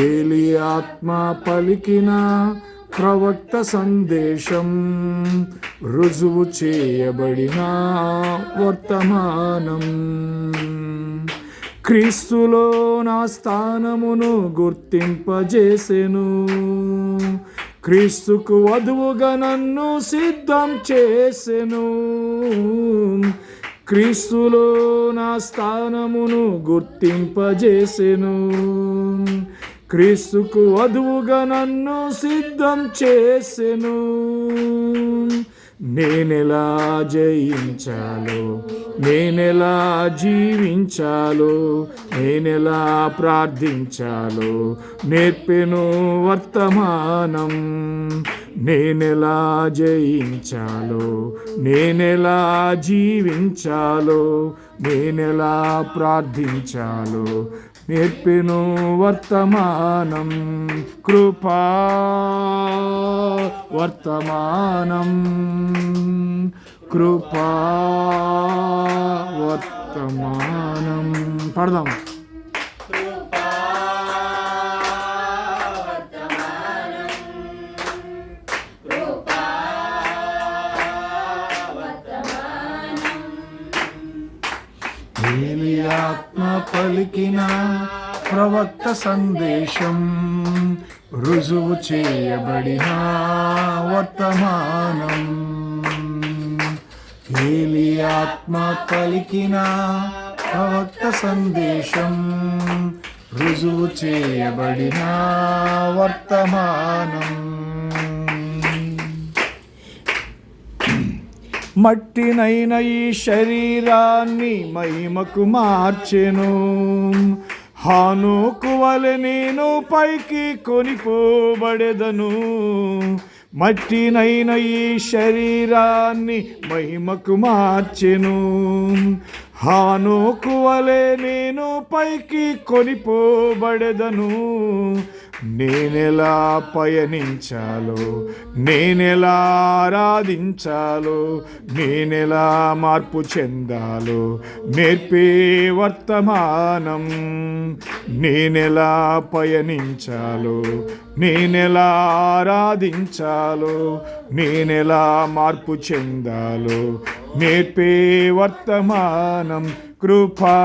ఏలి ఆత్మ పలికిన ప్రవక్త సందేశం, రుజువు చేయబడిన వర్తమానం. క్రీస్తులో నా స్థానమును గుర్తింపజేసెను, క్రీస్తుకు వధువుగా నన్ను సిద్ధం చేసెను. క్రీస్తులో నా స్థానమును గుర్తింపజేసెను, క్రీస్తుకు వధువుగా నన్ను సిద్ధం చేసెను. నేనెలా జయించాలో, నేనెలా జీవించాలో, నేనెలా ప్రార్థించాలో నేర్పెను వర్తమానం. నేనెలా జయించాలో, నేనెలా జీవించాలో, నేనెలా ప్రార్థించాలో నేర్పెను వర్తమానం. కృపా వర్తమానం, కృపా వర్తమానం. పడదాం. ఏలి ఆత్మ పలికిన ప్రవక్త సందేశం, రుజువు చేయబడిన వర్తమానం. ఏలి ఆత్మ పలికిన ప్రవక్త సందేశం, రుజువు చేయబడిన వర్తమానం. మట్టినైన ఈ శరీరాన్ని మహిమకు మార్చెను, హానోకు వలె నేను పైకి కొనిపోబడెదను. మట్టినైన ఈ శరీరాన్ని మహిమకు మార్చెను, హానోకు వలె నేను పైకి కొనిపోబడెదను. నేనెలా పయనించాలో, నేనెలా ఆరాధించాలో, నేనెలా మార్పు చెందాలో నేర్పే వర్తమానం. నేనెలా పయనించాలో, నేనెలా ఆరాధించాలో, నేనెలా మార్పు చెందాలో నేర్పే వర్తమానం. కృపా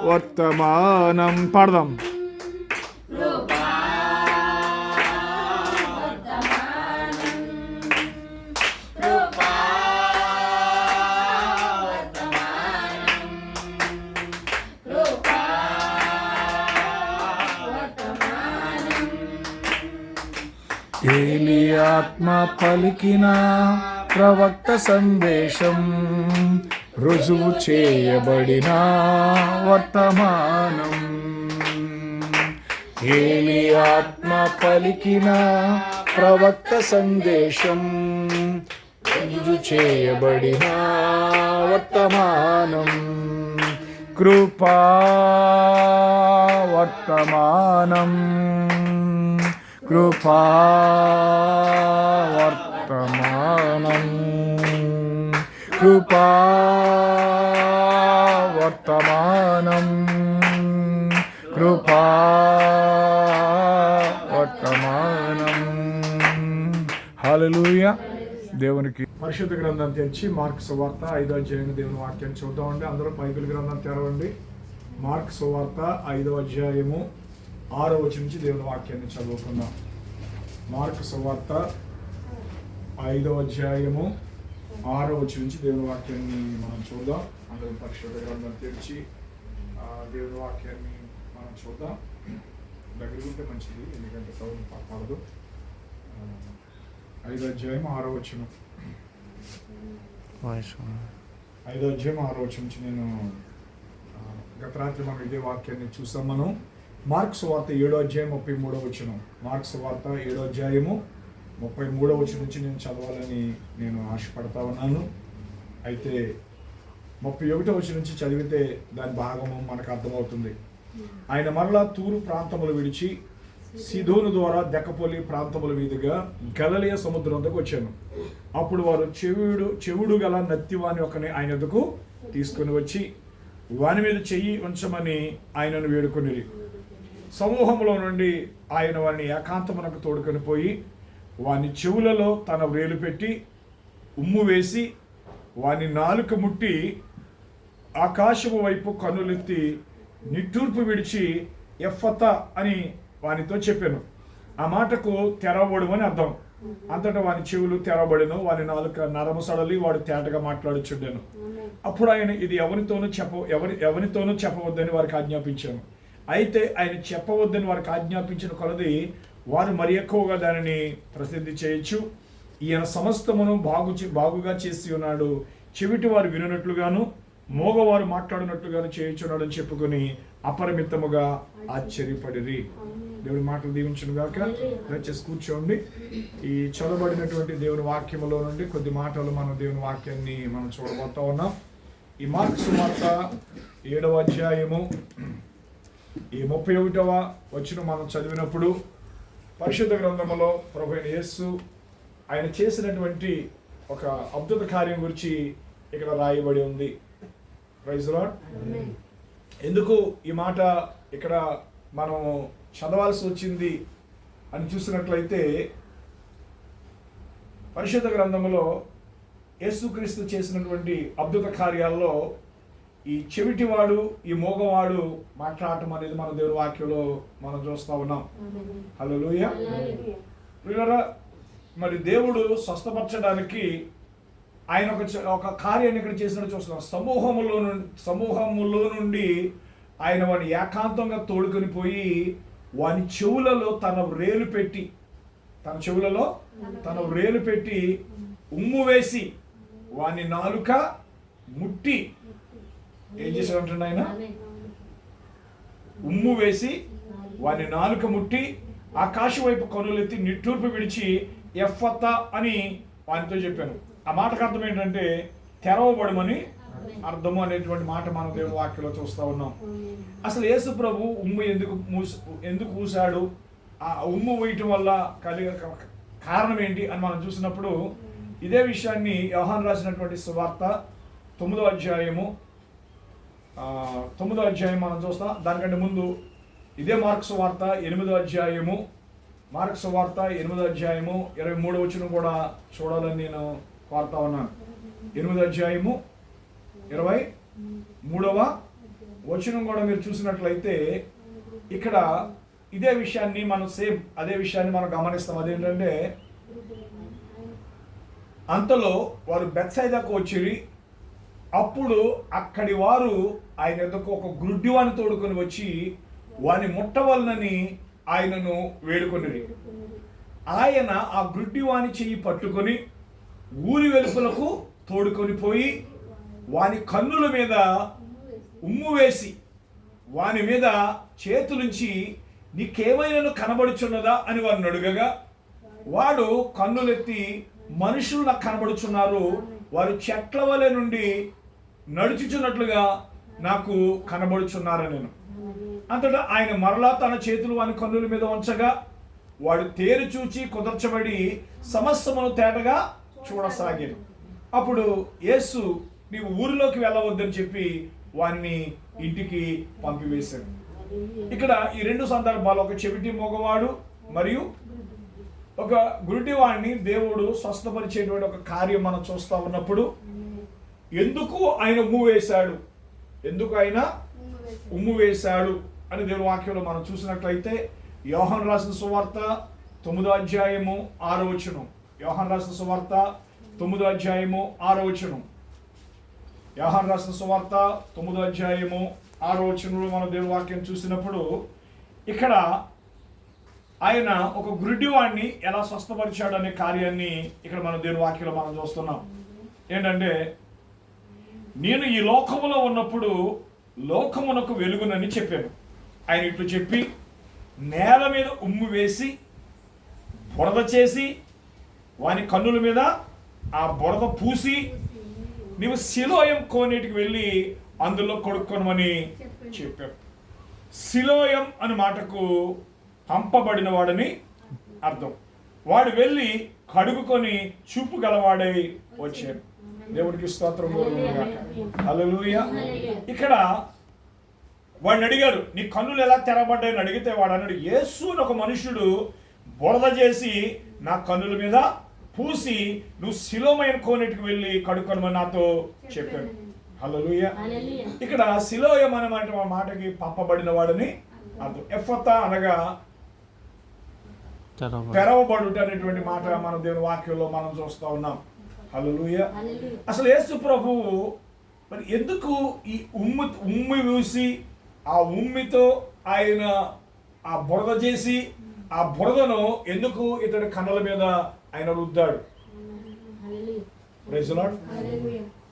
వర్తమానం. పాడదాం. ఏలి ఆత్మ పలికిన ప్రవక్త సందేశం, రుజువు చేయబడిన వర్తమానం. ఏలి ఆత్మ పలికిన ప్రవక్త సందేశం, రుజువు చేయబడిన వర్తమానం. కృపా వర్తమానం, కృపా వర్తమానం, కృపా వర్తమానం, కృపా వర్తమానం. హల్లెలూయా. దేవునికి పరిశుద్ధ గ్రంథం తెరిచి మార్కు సువార్త 5వ అధ్యాయం దేవుని వాక్యాన్ని చూద్దామండి. అందరూ బైబిల్ గ్రంథం తెరవండి. మార్కు సువార్త 5వ అధ్యాయము 6వ వచనం నుంచి దేవుని వాక్యాన్ని చదువుకుందాం. మార్కు సువార్త 5వ అధ్యాయము 6వ వచనం నుంచి దేవుని వాక్యాన్ని మనం చూద్దాం. అందరూ పరిశుద్ధ గ్రంథం తెరిచి దేవుని వాక్యాన్ని మనం చూద్దాం. దగ్గర ఉంటే మంచిది, ఎందుకంటే సౌండ్ పడదు. 5వ అధ్యాయం 6వ వచనం. 5వ అధ్యాయం 6వ వచనం నుంచి నేను గత రాత్రి మనం ఇదే వాక్యాన్ని చూసాం. మనం మార్కు సువార్త 7వ అధ్యాయం 33వ వచనం. మార్కు సువార్త 7వ అధ్యాయము 33వ వచనం నుంచి నేను చదవాలని నేను ఆశపడతా ఉన్నాను. అయితే 31వ వచనం నుంచి చదివితే దాని భాగము మనకు అర్థమవుతుంది. ఆయన మరలా తూరు ప్రాంతములు విడిచి సీదోను ద్వారా దెక్కపొలి ప్రాంతముల మీదుగా గలిలయ సముద్రం వద్దకు వచ్చాను. అప్పుడు వారు చెవుడు గల నత్తివాని ఒకని ఆయన వద్దకు తీసుకుని వచ్చి వాని మీద చెయ్యి ఉంచమని ఆయనను వేడుకొనిరి. సమూహంలో నుండి ఆయన వారిని ఏకాంతమునకు తోడుకొని పోయి వాని చెవులలో తన వ్రేలు పెట్టి ఉమ్ము వేసి వాని నాలుక ముట్టి ఆకాశము వైపు కన్నులెత్తి నిట్టూర్పు విడిచి ఎఫ్ఫతా అని వానితో చెప్పాను. ఆ మాటకు తెరవబడు అని అర్థం. అంతటా వాని చెవులు తెరవబడెను, వాని నాలుక నరము సడలి వాడు తేటగా మాట్లాడుచుండెను. అప్పుడు ఆయన ఇది ఎవరితోనూ చెప్పవద్దని వారికి ఆజ్ఞాపించాను. అయితే ఆయన చెప్పవద్దని వారికి ఆజ్ఞాపించిన కొలది వారు మరి ఎక్కువగా దానిని ప్రసిద్ధి చేయొచ్చు. ఈయన సమస్తమును బాగుగా చేసి ఉన్నాడు, చెవిటి వారు వినున్నట్లుగాను మోగవారు మాట్లాడినట్లుగాను చేయుచున్నాడు అని చెప్పుకొని అపరిమితముగా ఆశ్చర్యపడిరి. దేవుని మాటలు దీవించును గాక. దయచేసి కూర్చోండి. ఈ చదవబడినటువంటి దేవుని వాక్యములో నుండి కొద్ది మాటలు మనం దేవుని వాక్యాన్ని మనం చూడబోతా ఉన్నాం. ఈ మార్కు సువార్త 7వ అధ్యాయము ఈ 31వ వచనం మనం చదివినప్పుడు పరిశుద్ధ గ్రంథములో ప్రభువైన యేసు ఆయన చేసినటువంటి ఒక అద్భుత కార్యం గురించి ఇక్కడ రాయబడి ఉంది. Praise the lord. ఎందుకు ఈ మాట ఇక్కడ మనం చదవాల్సి వచ్చింది అని చూసినట్లయితే పరిశుద్ధ గ్రంథములో యేసుక్రీస్తు చేసినటువంటి అద్భుత కార్యాల్లో ఈ చెవిటివాడు ఈ మోగవాడు మాట్లాడటం అనేది మన దేవుని వాక్యంలో మనం చూస్తూ ఉన్నాం. హల్లెలూయా. మరి దేవుడు స్వస్థపరచడానికి ఆయన ఒక కార్యాన్ని ఇక్కడ చేసినట్టు చూస్తున్నాం. సమూహములో నుండి ఆయన వాడిని ఏకాంతంగా తోడుకొని పోయి వాని చెవులలో తన వ్రేలు పెట్టి ఉమ్ము వేసి వాని నాలుక ముట్టి ఏం చేశాడంటే ఆయన ఉమ్ము వేసి వాని నాలుక ముట్టి ఆకాశం వైపు కనులెత్తి నిట్టూర్పు విడిచి ఎఫ్ఫతా అని వానితో చెప్పాను. ఆ మాటకు అర్థం ఏంటంటే తెరవబడమని అర్థము అనేటువంటి మాట మనం దేవుని వాక్యంలో చూస్తూ ఉన్నాం. అసలు యేసు ప్రభు ఉమ్ము ఎందుకు ఊసాడు, ఆ ఉమ్ము వేయటం వల్ల కలిగే కారణం ఏంటి అని మనం చూసినప్పుడు ఇదే విషయాన్ని యోహాను రాసినటువంటి సువార్త 9వ అధ్యాయము మనం చూస్తాం. దానికంటే ముందు ఇదే మార్కు సువార్త 8వ అధ్యాయము 23వ వచనం కూడా చూడాలని నేను కోరుతా ఉన్నాను. 8వ అధ్యాయము 23వ వచనం కూడా మీరు చూసినట్లయితే ఇక్కడ ఇదే విషయాన్ని అదే విషయాన్ని మనం గమనిస్తాం. అదేంటంటే అంతలో వారు బెత్సైదాకు వచ్చిరి. అప్పుడు అక్కడి వారు ఆయన ఎదుకు ఒక గ్రుడ్డివాని తోడుకొని వచ్చి వాని ముట్టవలనని ఆయనను వేడుకొనిరి. ఆయన ఆ గ్రుడ్డివాని చెయ్యి పట్టుకొని ఊరి వెలుపలకు తోడుకొని పోయి వాని కన్నుల మీద ఉమ్ము వేసి వాని మీద చేతులుంచి నీకేమైనా కనబడుచున్నదా అని వారిని అడుగగా వాడు కన్నులెత్తి మనుషులు నాకు కనబడుచున్నారు, వారు చెట్ల వలె నుండి నడుచుచున్నట్లుగా నాకు కనబడుచున్నారని నేను. అంతటా ఆయన మరలా తన చేతులు వాని కన్నుల మీద ఉంచగా వాడు తేరు చూచి కుదర్చబడి సమస్తమును తేటగా చూడసాగాను. అప్పుడు యేసు నీవు ఊరిలోకి వెళ్ళవద్దని చెప్పి వారిని ఇంటికి పంపివేశాడు. ఇక్కడ ఈ రెండు సందర్భాలు, ఒక చెవిటి మగవాడు మరియు ఒక గురుడివాడిని దేవుడు స్వస్థపరిచేటువంటి ఒక కార్యం మనం చూస్తూ ఉన్నప్పుడు ఎందుకు ఆయన ఉమ్ము వేశాడు అని దేవుని వాక్యంలో మనం చూసినట్లయితే యోహాను రాసిన సువార్త 9వ అధ్యాయము 6వ వచనం. యోహాను రాసిన సువార్త 9వ అధ్యాయము 6వ వచనం. యోహాను రాసిన సువార్త 9వ అధ్యాయము 6వ వచనంలో మనం దేవుని వాక్యం చూసినప్పుడు ఇక్కడ ఆయన ఒక గురుడివాడిని ఎలా స్వస్థపరిచాడు అనే కార్యాన్ని ఇక్కడ మనం దేవుని వాక్యంలో మనం చూస్తున్నాం. ఏంటంటే నేను ఈ లోకములో ఉన్నప్పుడు లోకమునకు వెలుగునని చెప్పాను. ఆయన ఇట్లు చెప్పి నేల మీద ఉమ్ము వేసి బురద చేసి వాని కన్నుల మీద ఆ బురద పూసి నీవు సిలోయం కోనేటికి వెళ్ళి అందులో కొడుక్కొనమని చెప్పాడు. సిలోయం అనే మాటకు పంపబడిన వాడని అర్థం. వాడు వెళ్ళి కడుగుకొని చూపు గలవాడై వచ్చాడు. దేవుడికి స్తోత్రం హల్లెలూయా. ఇక్కడ వాడిని అడిగారు, నీ కన్నులు ఎలా తెరబడ్డాయని అడిగితే వాడు అన్నాడు, యేసు అని ఒక మనుషుడు బురద చేసి నా కన్నుల మీద పూసి నువ్వు సిలోమైన కోనేటికి వెళ్ళి కడుక్కొనమని నాతో చెప్పాడు. హల్లెలూయా. ఇక్కడ సిలోయం అనే మాటకి పంపబడిన వాడని అర్థం. ఎఫ్ఫతా అనగా తెరవబడుట అనేటువంటి మాట మన దేవుని వాక్యంలో మనం చూస్తూ ఉన్నాం. హల్లెలూయా. అసలు యేసు ప్రభువు మరి ఎందుకు ఈ ఉమ్మి వేసి ఆ ఉమ్మితో ఆయన ఆ బురద చేసి ఆ బురదను ఎందుకు ఇతడి కన్నుల మీద ఆయన రుద్దాడు? Praise the lord.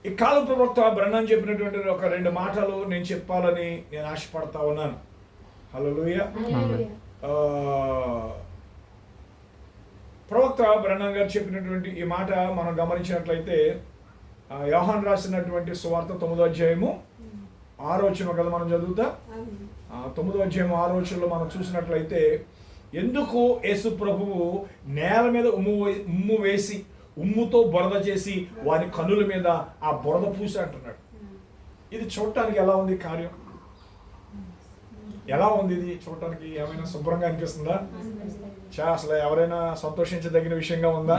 ఈ కాల ప్రవక్త బ్రహ్మం చెప్పినటువంటి ఒక 2 మాటలు నేను చెప్పాలని నేను ఆశపడతా ఉన్నాను. హల్లెలూయా. ప్రవక్త బ్రహ్మం గారు చెప్పినటువంటి ఈ మాట మనం గమనించినట్లయితే యోహాను రాసినటువంటి సువార్త 9వ అధ్యాయము 6వ వచనం కదా మనం చదువుతా. 9వ అధ్యాయం 6వ వచనంలో మనం చూసినట్లయితే ఎందుకు యేసు ప్రభువు నేల మీద ఉమ్ము వేసి ఉమ్ముతో బురద చేసి వారి కన్నుల మీద ఆ బురద పూసి అంటున్నాడు. ఇది చూడటానికి ఎలా ఉంది కార్యం? ఎలా ఉంది ఇది చూడటానికి? ఏమైనా శుభ్రంగా అనిపిస్తుందా? అసలు ఎవరైనా సంతోషించదగిన విషయంగా ఉందా?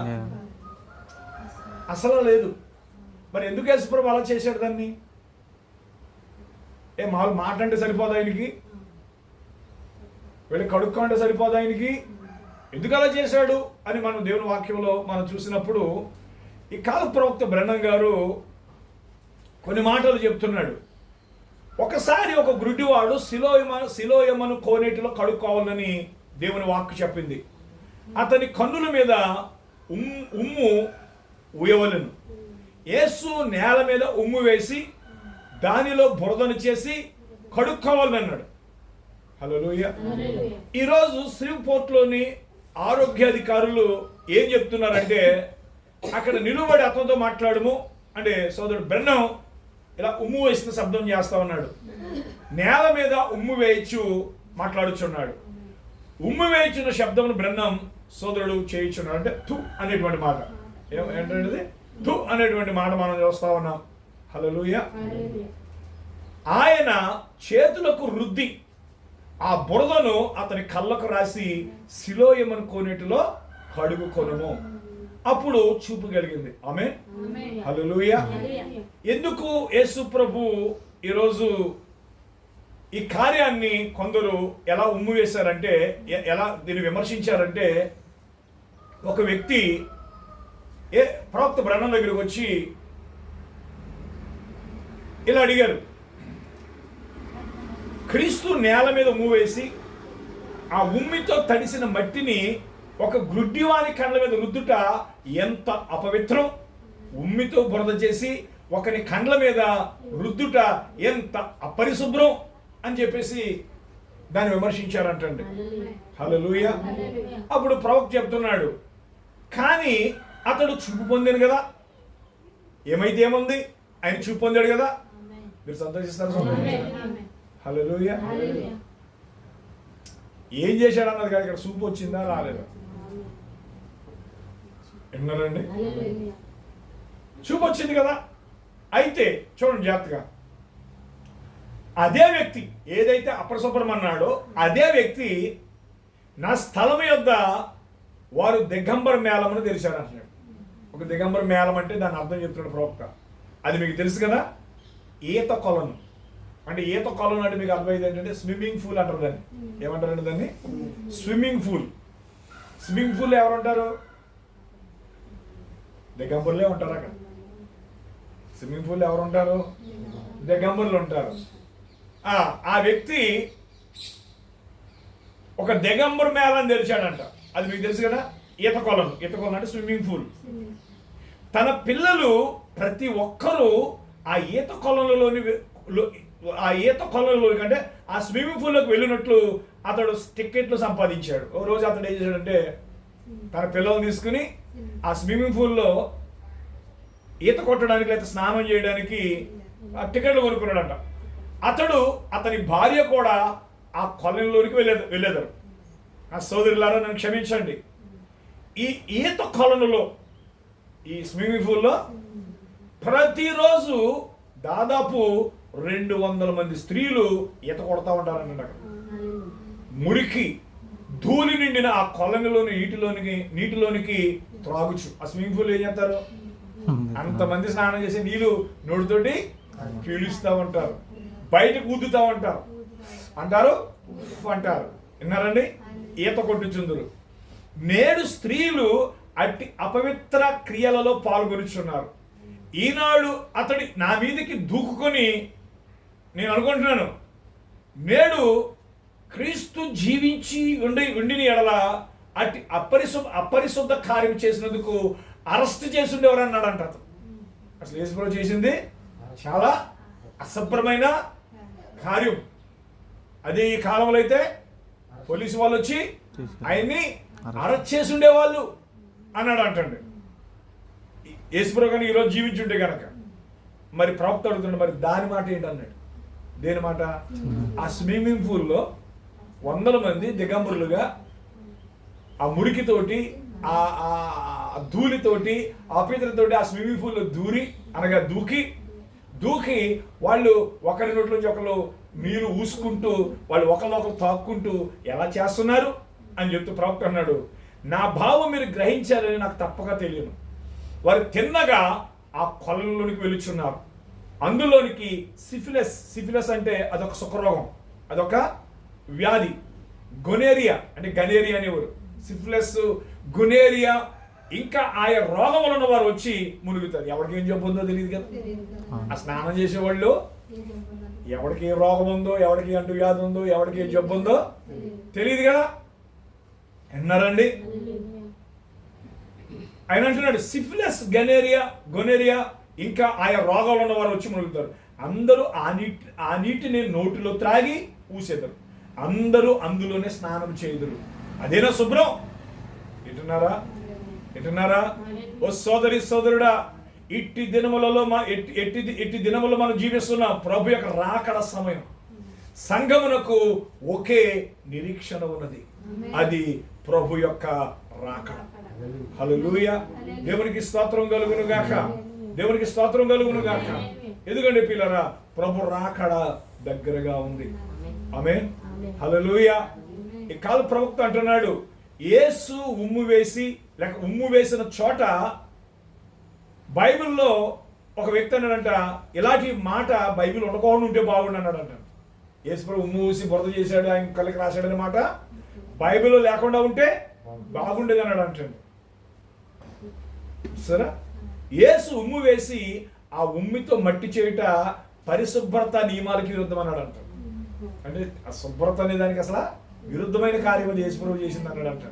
అసలు లేదు. మరి ఎందుకు యేసు ప్రభు అలా చేశాడు దాన్ని? మామూలు మాట అంటే సరిపోదా ఆయనకి? వెళ్ళి కడుక్కో అంటే సరిపోదా ఆయనకి? ఎందుకు అలా చేశాడు అని మనం దేవుని వాక్యంలో మనం చూసినప్పుడు ఈ కాల ప్రవక్త బ్రహ్మం గారు కొన్ని మాటలు చెప్తున్నాడు. ఒకసారి ఒక గుడ్డివాడు సిలోయమను కోనేటిలో కడుక్కోవాలని దేవుని వాక్కు చెప్పింది. అతని కన్నుల మీద ఉమ్ము ఉయవలను. యేసు నేల మీద ఉమ్ము వేసి దానిలో బురదను చేసి కడుక్కోవాలని అన్నాడు. హల్లెలూయా. ఈరోజు శ్రీపోర్ట్లోని ఆరోగ్యాధికారులు ఏం చెప్తున్నారంటే, అక్కడ నిలువబడి అతనితో మాట్లాడము అంటే సోదరుడు బ్రహ్మం ఇలా ఉమ్ము వేసిన శబ్దం చేస్తా ఉన్నాడు. నేల మీద ఉమ్ము వేయచ్చు మాట్లాడుచున్నాడు. ఉమ్ము వేయించిన శబ్దమును బ్రహ్మం సోదరుడు చేయించున్నాడు. అంటే థు అనేటువంటి మాట. ఏంటంటే థు అనేటువంటి మాట మనం చూస్తా ఉన్నాం. హల్లెలూయా. ఆయన చేతులకు రుద్ది ఆ బురదను అతని కళ్ళకు రాసి సిలోయమను కోనేటిలో కడుగుకొనుము, అప్పుడు చూపు కలిగింది. ఆమేన్. హల్లెలూయా. ఎందుకు యేసు ప్రభు ఈరోజు ఈ కార్యాన్ని కొందరు ఎలా ఉమ్ము వేశారంటే, ఎలా దీన్ని విమర్శించారంటే, ఒక వ్యక్తి ప్రవక్త బ్రహ్మం దగ్గరికి వచ్చి ఇలా అడిగారు, క్రీస్తు నేల మీద ఉమ్ము వేసి ఆ ఉమ్మితో తడిసిన మట్టిని ఒక గ్రుడ్డివాని కళ్ళ మీద రుద్దుట ఎంత అపవిత్రం! ఉమ్మితో బురద చేసి ఒకని కండ్ల మీద రుద్దుట ఎంత అపరిశుభ్రం అని చెప్పేసి దాన్ని విమర్శించారంటండి. హల్లెలూయా. అప్పుడు ప్రవక్త చెప్తున్నాడు, కానీ అతడు చూపు పొందాను కదా. ఏమైతే ఏముంది, ఆయన చూపు పొందాడు కదా. మీరు సంతోషిస్తారు. హల్లెలూయా. ఏం చేశాడు అన్నది కాదు, ఇక్కడ చూపు వచ్చిందా రాలేదా? విన్నారండి? చూపు వచ్చింది కదా. అయితే చూడండి జాగ్రత్తగా, అదే వ్యక్తి ఏదైతే అపరిశుభ్రం అన్నాడో అదే వ్యక్తి నా స్థలం యొద్ద వారు దిగంబర మేళమును తెరిచారు అంటున్నాడు. ఒక దిగంబర మేళం అంటే దాని అర్థం చెప్తున్నాడు ప్రవక్త. అది మీకు తెలుసు కదా, ఈత కొలను. అంటే ఈత కొలను అంటే మీకు అర్థమైంది ఏంటంటే స్విమ్మింగ్ పూల్ అంటారు దాన్ని. ఏమంటారండి దాన్ని? Swimming pool. స్విమ్మింగ్ పూల్ ఎవరు ఉంటారు? దిగంబరులే ఉంటారు అక్కడ. స్విమ్మింగ్ పూల్ ఎవరు ఉంటారు? దిగంబరులు ఉంటారు. ఆ వ్యక్తి ఒక దిగంబర మేళాన్ని తెరిచాడంట. అది మీకు తెలుసు కదా, ఈత కొలను. ఈత కొలను అంటే స్విమ్మింగ్ పూల్. తన పిల్లలు ప్రతి ఒక్కరూ ఆ ఈత కొలనులోని అంటే ఆ స్విమ్మింగ్ పూల్లోకి వెళ్ళినట్లు అతడు టికెట్లు సంపాదించాడు. ఓ రోజు అతడు ఏం చేశాడంటే తన పిల్లల్ని తీసుకుని ఆ స్విమ్మింగ్ పూల్లో ఈత కొట్టడానికి లేదా స్నానం చేయడానికి ఆ టికెట్లు కొనుక్కున్నాడంట. అతని భార్య కూడా ఆ కొలనులోనికి వెళ్ళేదారు. ఆ సోదరులారా నన్ను క్షమించండి, ఈ ఈత కొలనులో ఈ స్విమ్మింగ్ పూల్లో ప్రతిరోజు దాదాపు 200 మంది స్త్రీలు ఈత కొడతా ఉంటారండి అక్కడ. మురికి ధూళి నిండిన ఆ కొలంలోని నీటిలోనికి త్రాగుచు. ఆ స్విమ్మింగ్ పూల్ ఏం చేస్తారు, అంతమంది స్నానం చేసి నీళ్ళు నోటితోటి పీలుస్తూ ఉంటారు, బయటకు ఊదుతూ ఉంటారు, అంటారు విన్నారండి, ఈత కొట్టుచుందురు. నేడు స్త్రీలు అట్టి అపవిత్ర క్రియలలో పాల్గొనిచున్నారు. ఈనాడు అతడి నా మీదకి దూకుకొని, నేను అనుకుంటున్నాను, నేడు క్రీస్తు జీవించి ఉండిని ఎడల అట్టి అపరిశుద్ధ కార్యం చేసినందుకు అరెస్ట్ చేసి ఉండేవారు అన్నాడంట. అసలు యేసుప్రభు చేసింది చాలా అసభ్రమైన కార్యం. అదే ఈ కాలంలో అయితే పోలీసు వాళ్ళు వచ్చి ఆయన్ని అరెస్ట్ చేసి ఉండేవాళ్ళు అన్నాడు అంటండి. యేసుప్రభు కానీ ఈరోజు జీవించుంటే కనుక మరి ప్రవక్త అడుగుతుండే, మరి దాని మాట ఏంటన్నాడు. దేని మాట? ఆ స్విమ్మింగ్ పూల్లో 100 మంది దిగంబరులుగా ఆ మురికితోటి, ఆ ధూళితోటి, అపవిత్రతోటి ఆ స్విమ్మింగ్ పూల్లో దూకి వాళ్ళు ఒకరి నోట్ల నుంచి ఒకరు నీళ్ళు ఊసుకుంటూ, వాళ్ళు ఒకరినొకరు తాక్కుంటూ ఎలా చేస్తున్నారు అని చెప్తూ ప్రవక్త అన్నాడు, నా భావం మీరు గ్రహించారని నాకు తప్పక తెలియను. వారు తిన్నగా ఆ కొలంలోనికి వెలుచున్నారు. అందులోనికి సిఫిలస్ అంటే అదొక సుఖరోగం, అదొక వ్యాధి. గొనేరియా అంటే గనేరియా అనేవారు. సిఫిలస్, గొనేరియా ఇంకా ఆయా రోగములు ఉన్న వారు వచ్చి మునుగుతారు. ఎవరికి ఏం జబ్బు ఉందో తెలియదు కదా. ఆ స్నానం చేసేవాళ్ళు ఎవరికి ఏ రోగం ఉందో, ఎవరికి అంటు వ్యాధి ఉందో, ఎవరికి ఏ జబ్బు ఉందో తెలియదు కదా. విన్నారండి? ఆయన అంటున్నాడు సిఫిలస్, గొనేరియా ఇంకా ఆయా రోగాలు ఉన్న వారు వచ్చి మునుగుతారు. అందరూ ఆ నీటిని నోటిలో త్రాగి ఊసేదారు. అందరూ అందులోనే స్నానం చేయుదురు. అదేనా శుభ్రం? ఎటున్నారా? ఓ సోదరుడా, ఇట్టి దినములలో మనం జీవిస్తున్నాం. ప్రభు యొక్క రాకడ సమయం. సంఘమునకు ఒకే నిరీక్షణ ఉన్నది, అది ప్రభు యొక్క రాకడ. హల్లెలూయా. దేవునికి స్తోత్రం కలుగును గాక. ఎందుకంటే పిల్లరా, ప్రభు రాకడ దగ్గరగా ఉంది. ఆమేన్. హల్లెలూయా. ఈ కాల ప్రవక్త అంటున్నాడు, యేసు ఉమ్ము వేసిన చోట బైబిల్లో ఒక వ్యక్తి అన్నాడంట, ఇలాంటి మాట బైబిల్ ఉండకుండా ఉంటే బాగుండు అన్నాడంట. యేసు ప్రభు ఉమ్ము వేసి బురద చేశాడు, ఆయన కళ్ళకి రాశాడనే మాట బైబిల్లో లేకుండా ఉంటే బాగుండేది అన్నాడు అంటండి. సరే, యేసు ఉమ్ము వేసి ఆ ఉమ్మితో మట్టి చేయుట పరిశుభ్రత నియమాలకి విరుద్ధం అన్నాడు అంట. అంటే ఆ శుభ్రత అనే దానికి అసలు విరుద్ధమైన కార్యం అది యేసు ప్రభు చేసింది అన్నాడు అంట.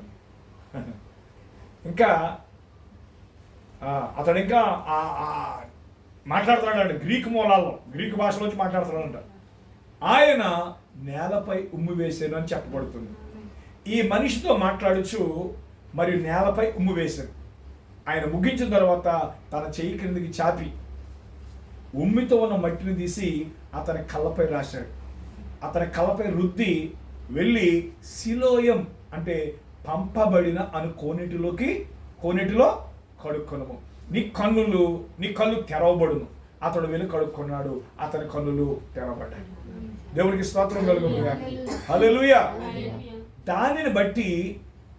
ఇంకా అతడు ఇంకా మాట్లాడుతున్నాడు గ్రీకు మూలాల్లో, గ్రీకు భాషలోంచి మాట్లాడుతున్నాడంట. ఆయన నేలపై ఉమ్ము వేసాను అని చెప్పబడుతుంది. ఈ మనిషితో మాట్లాడుచు మరి నేలపై ఉమ్ము వేశాడు. ఆయన ముగించిన తర్వాత తన చెయ్యి క్రిందికి చాపి ఉమ్మితో ఉన్న మట్టిని తీసి అతని కళ్ళపై రాశాడు. అతని కళ్ళపై రుద్ది వెళ్ళి సిలోయం అంటే పంపబడిన అను కోనేటిలో కడుక్కొనము, నీ కళ్ళు తెరవబడును. అతడు వెళ్ళి కడుక్కున్నాడు, అతని కన్నులు తెరవబడ్డాయి. దేవునికి స్తోత్రం కలుగును గాక. హల్లెలూయా. దానిని బట్టి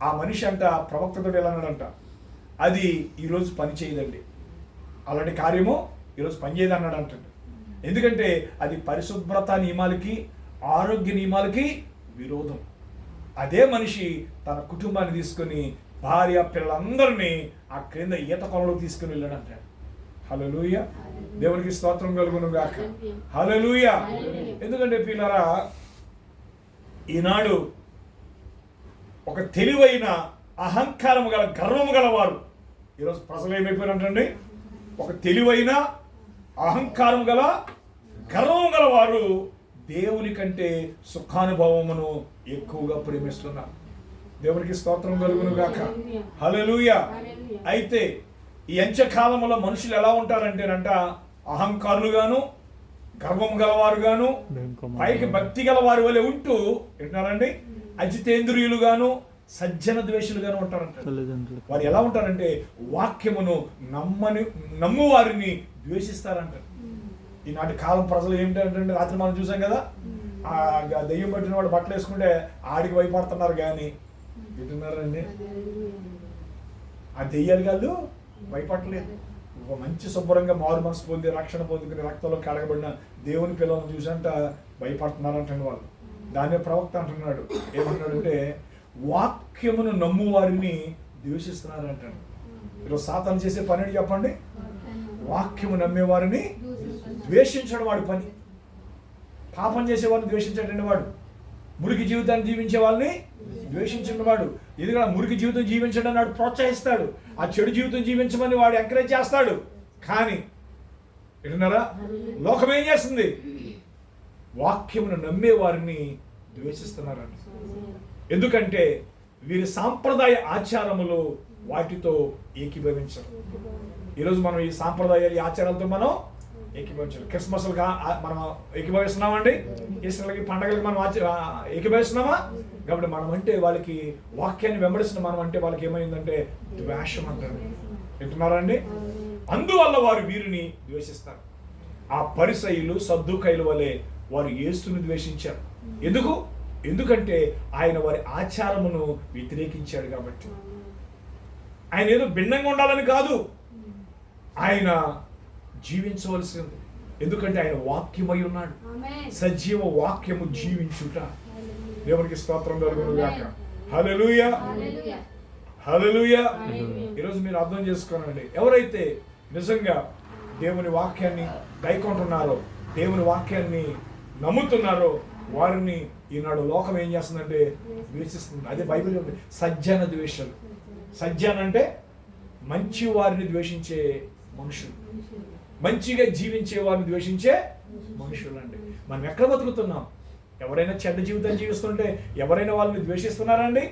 ఆ మనిషి అంట ప్రవక్తతో ఎలా అన్నాడంట, అది ఈరోజు పని చేయదండి, అలాంటి కార్యము ఈరోజు పనిచేయదు అన్నాడు అంటాడు. ఎందుకంటే అది పరిశుభ్రత నియమాలకి, ఆరోగ్య నియమాలకి విరోధం. అదే మనిషి తన కుటుంబాన్ని తీసుకొని భార్య పిల్లలందరినీ ఆ క్రింద ఈత కొలలో తీసుకుని వెళ్ళాడు అంటాడు. హల్లెలూయా. దేవునికి స్తోత్రం కలుగును గాక. హల్లెలూయా. ఎందుకంటే పిల్లరా, ఈనాడు ఒక తెలివైన అహంకారము గల గర్వము గలవారు ఈరోజు ప్రజలు ఏమైపోయారంటండి, ఒక తెలివైన అహంకారం గల గర్వము గలవారు దేవుని కంటే సుఖానుభవమును ఎక్కువగా ప్రేమిస్తున్నారు. దేవునికి స్తోత్రం కలుగును గాక. హల్లెలూయా. అయితే ఈ అంత్యకాలంలో మనుషులు ఎలా ఉంటారంటేనంట, అహంకారులుగాను, గర్వం గలవారుగాను, పైకి భక్తి గల వారి వలె ఉంటూ వింటున్నారండి, అజితేంద్రియులుగాను, సజ్జన ద్వేషులుగానే ఉంటారంట. వారు ఎలా ఉంటారంటే వాక్యమును నమ్ము వారిని ద్వేషిస్తారంట. ఈనాటి కాలం ప్రజలు ఏమిటంటే రాత్రి మనం చూసాం కదా, ఆ దెయ్యం పట్టిన వాడు బట్టలు వేసుకుంటే ఆడికి భయపడుతున్నారు. కానీ వింటున్నారండి, ఆ దెయ్యాలు కాళ్ళు భయపడలేదు. ఒక మంచి శుభ్రంగా మారు మనసు పొంది రక్షణ పొందుకుని రక్తంలో కడగబడిన దేవుని పిల్లలను చూసంట భయపడుతున్నారంటండి వాళ్ళు. దాన్ని ప్రవక్త అంటున్నాడు, ఏమంటున్నాడంటే వాక్యమును నమ్ము వారిని ద్వేషిస్తున్నారంటాడు. ఈరోజు సాతాను చేసే పని ఏంటి చెప్పండి? వాక్యము నమ్మేవారిని ద్వేషించడం వాడి పని. పాపం చేసేవాడిని ద్వేషించడండి వాడు. మురికి జీవితాన్ని జీవించే వాళ్ళని ద్వేషించిన వాడు. ఎందుకంటే మురికి జీవితం జీవించడం వాడు ప్రోత్సహిస్తాడు, ఆ చెడు జీవితం జీవించమని వాడు ఎంకరేజ్ చేస్తాడు. కానీ విన్నారా, లోకం ఏం చేస్తుంది? వాక్యమును నమ్మే వారిని ద్వేషిస్తున్నారండి. ఎందుకంటే వీరి సాంప్రదాయ ఆచారములు వాటితో ఏకీభవించరు. ఈరోజు మనం ఈ సాంప్రదాయాలు ఈ ఆచారాలతో మనం ఏకీభవించాలి. క్రిస్మస్లుగా మనం ఏకీభవిస్తున్నామండి, ఈస్టర్లకి పండగలకి మనం ఏకీభవిస్తున్నామా? కాబట్టి మనం అంటే వాళ్ళకి వాక్యాన్ని వెంబడిస్తున్న మనం అంటే వాళ్ళకి ఏమైందంటే ద్వేషం అంటారు. వింటున్నారండి? అందువల్ల వారు వీరిని ద్వేషిస్తారు. ఆ పరిసయ్యులు సద్దూకయ్యుల వలె వారు యేసుని ద్వేషించారు. ఎందుకంటే ఆయన వారి ఆచారమును వ్యతిరేకించాడు కాబట్టి. ఆయన ఏదో భిన్నంగా ఉండాలని కాదు, ఆయన జీవించవలసింది. ఎందుకంటే ఆయన వాక్యమై ఉన్నాడు. సజీవ వాక్యము జీవించుట. దేవునికి స్తోత్రం కలుగును గాక. హల్లెలూయా, హల్లెలూయా. ఈరోజు మీరు అర్థం చేసుకోనండి, ఎవరైతే నిజంగా దేవుని వాక్యాన్ని గైకొంటున్నారో, దేవుని వాక్యాన్ని నమ్ముతున్నారో వారిని ఈనాడు లోకం ఏం చేస్తుందంటే ద్వేషిస్తుంది. అదే బైబిల్ సజ్జన ద్వేషాలు. సజ్జన అంటే మంచి వారిని ద్వేషించే మనుషులు, మంచిగా జీవించే వారిని ద్వేషించే మనుషులు అండి. మనం ఎక్కడ బతుకుతున్నాం? ఎవరైనా చెడ్డ జీవితం జీవిస్తుంటే ఎవరైనా వాళ్ళని ద్వేషిస్తున్నారండి?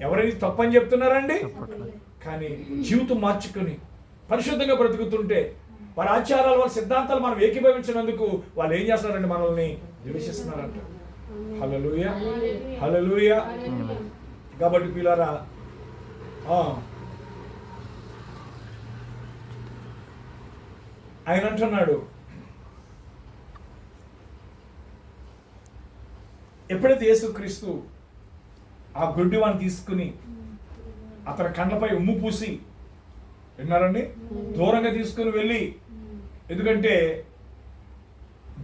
ఎవరైనా తప్పని చెప్తున్నారండి? కానీ జీవితం మార్చుకొని పరిశుద్ధంగా బ్రతుకుతుంటే వారి ఆచారాలు, వాళ్ళ సిద్ధాంతాలు మనం ఏకీభవించినందుకు వాళ్ళు ఏం చేస్తున్నారండి? మనల్ని ద్వేషిస్తున్నారంట. హల్లెలూయా, హల్లెలూయా. కాబట్టి పిల్లారా, ఆయన అంటున్నాడు, ఎప్పుడైతే యేసుక్రీస్తు ఆ గుడ్డివాన్ని తీసుకుని అతని కండ్లపై ఉమ్ము పూసి, విన్నారండి, దూరంగా తీసుకుని వెళ్ళి, ఎందుకంటే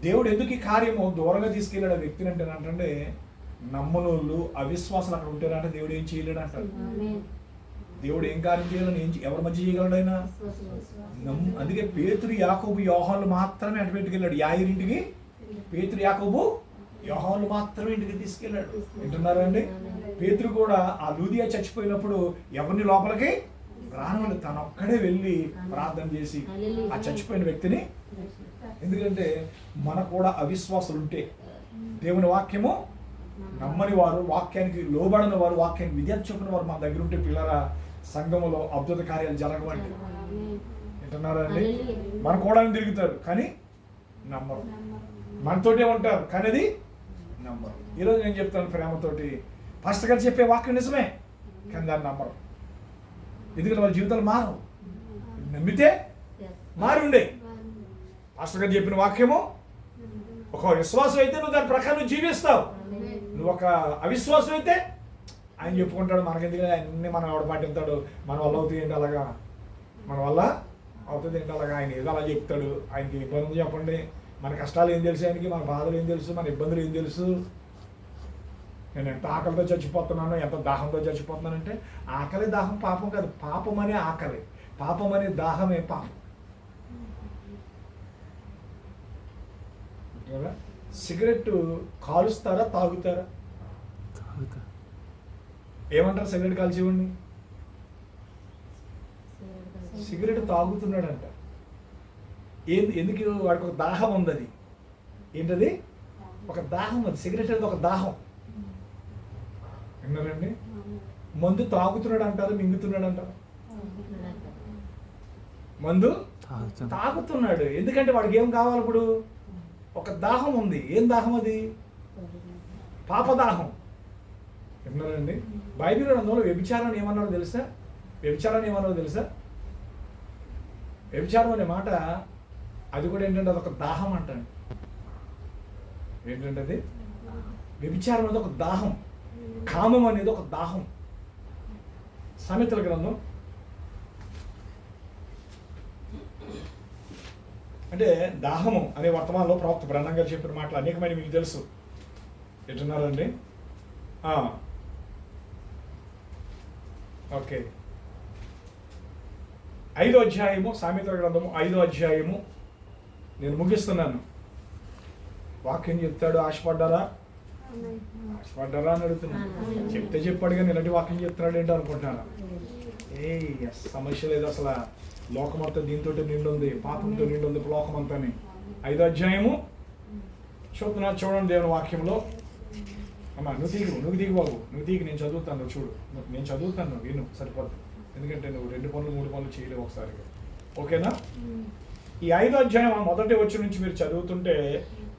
దేవుడు ఎందుకు ఈ కార్యము దూరంగా తీసుకెళ్ళాడు ఆ వ్యక్తిని అంటే నమ్మనోళ్ళు అవిశ్వాసాలు అక్కడ ఉంటారంటే దేవుడు ఏం చేయలేడు అంటారు. దేవుడు ఏం కార్యం చేయాలని ఎవరి మధ్య చేయగలడు ఆయన? అందుకే పేతురు యాకోబు యోహాను మాత్రమే అటు పెట్టుకెళ్ళాడు. యాయిరింటికి పేతురు యాకోబు యోహాను మాత్రమే ఇంటికి తీసుకెళ్ళాడు. వింటున్నారండి? పేతురు కూడా ఆ లూదియా చచ్చిపోయినప్పుడు ఎవరిని లోపలికి రానివాళ్ళు, తను ఒక్కడే వెళ్ళి ప్రార్థన చేసి ఆ చచ్చిపోయిన వ్యక్తిని. ఎందుకంటే మనకు కూడా అవిశ్వాసులు ఉంటే, దేవుని వాక్యము నమ్మని వారు, వాక్యానికి లోబడిన వారు, వాక్యానికి విద్య చెప్పిన వారు మన దగ్గర ఉంటే పిల్లరా సంఘములో అద్భుత కార్యాలు జరగవండి. వింటున్నారండి? మన కూడా తిరుగుతారు కానీ నమ్మరు, మనతోటే ఉంటారు కానీ అది నమ్మరు. ఈరోజు నేను చెప్తాను ప్రేమతోటి, పాస్టర్ గారు చెప్పే వాక్యం నిజమే కానీ దాన్ని నమ్మరు. ఎందుకంటే వాళ్ళ జీవితాలు మారవు. నమ్మితే మారి ఉండే. పాస్టర్ గారు చెప్పిన వాక్యము ఒక విశ్వాసం అయితే నువ్వు దాని ప్రకారం జీవిస్తావు. నువ్వు ఒక అవిశ్వాసం అయితే ఆయన చెప్పుకుంటాడు, మనకెందుకు అన్నీ మనం ఎవడ పాటిస్తాడు, మన వల్ల అవుతుంది ఏంటి అలాగా, మన వల్ల అవుతుంది ఏంటి అలాగా, ఆయన ఏదో అలా చెప్తాడు. ఆయనకి ఇబ్బంది చెప్పండి, మన కష్టాలు ఏం తెలుసు ఆయనకి, మన బాధలు ఏం తెలుసు, మన ఇబ్బందులు ఏం తెలుసు. నేను ఎంత ఆకలితో చచ్చిపోతున్నాను, ఎంత దాహంతో చచ్చిపోతున్నానంటే ఆకలి దాహం పాపం కాదు, పాపం అనే ఆకలి, పాపం అనే దాహమే పాపం. సిగరెట్ కాలుస్తారా తాగుతారా? ఏమంటారు? సిగరెట్ కాల్చి ఇవ్వండి. సిగరెట్ తాగుతున్నాడంట. ఎందుకు? వాడికి ఒక దాహం ఉంది. అది ఏంటది? ఒక దాహం ఉంది. సిగరెట్ అనేది ఒక దాహం. విన్నారండి? మందు తాగుతున్నాడు అంటారు, మింగుతున్నాడు అంటారు. మందు తాగుతున్నాడు ఎందుకంటే వాడికి ఏం కావాలి? ఇప్పుడు ఒక దాహం ఉంది. ఏం దాహం అది? పాపదాహం. విన్నారండి? బైబిల్ గ్రంథంలో వ్యభిచారాన్ని ఏమన్నారో తెలుసా? వ్యభిచారం అనే మాట అది కూడా ఏంటంటే అదొక దాహం అంటండి. ఏంటంటే అది వ్యభిచారం అనేది ఒక దాహం, కామం అనేది ఒక దాహం. సామెతల గ్రంథం అంటే దాహము అనే వర్తమానంలో ప్రవక్త బ్రహ్మం గారు చెప్పిన మాటలు అనేకమైన మీకు తెలుసు. ఎట్టున్నారండి? ఓకే, 5వ అధ్యాయము, సామెతల గ్రంథము 5వ అధ్యాయము. నేను ముగిస్తున్నాను. వాక్యం చెప్తాడు, ఆశపడ్డారా అని అడుగుతున్నాను. చెప్తే చెప్పాడు కానీ ఇలాంటి వాక్యం చెప్తున్నాడు ఏంటో అనుకుంటున్నాను. సమస్య లేదు అసలు. లోకమంతా దీంతో నిండి ఉంది, పాపంతో నిండి ఉంది లోకమంతా. 5వ అధ్యాయము చూడండి దేవుని వాక్యంలో. అమ్మా నువ్వు దిగు బాబు, నువ్వు దిగు, నేను చదువుతాను. చూడు, నేను చదువుతాను, విను, సరిపోద్దు. ఎందుకంటే నువ్వు 2 పనులు 3 పనులు చేయలేవు ఒకసారిగా. ఓకేనా? ఈ 5వ అధ్యాయం మొదటి వచ్చి నుంచి మీరు చదువుతుంటే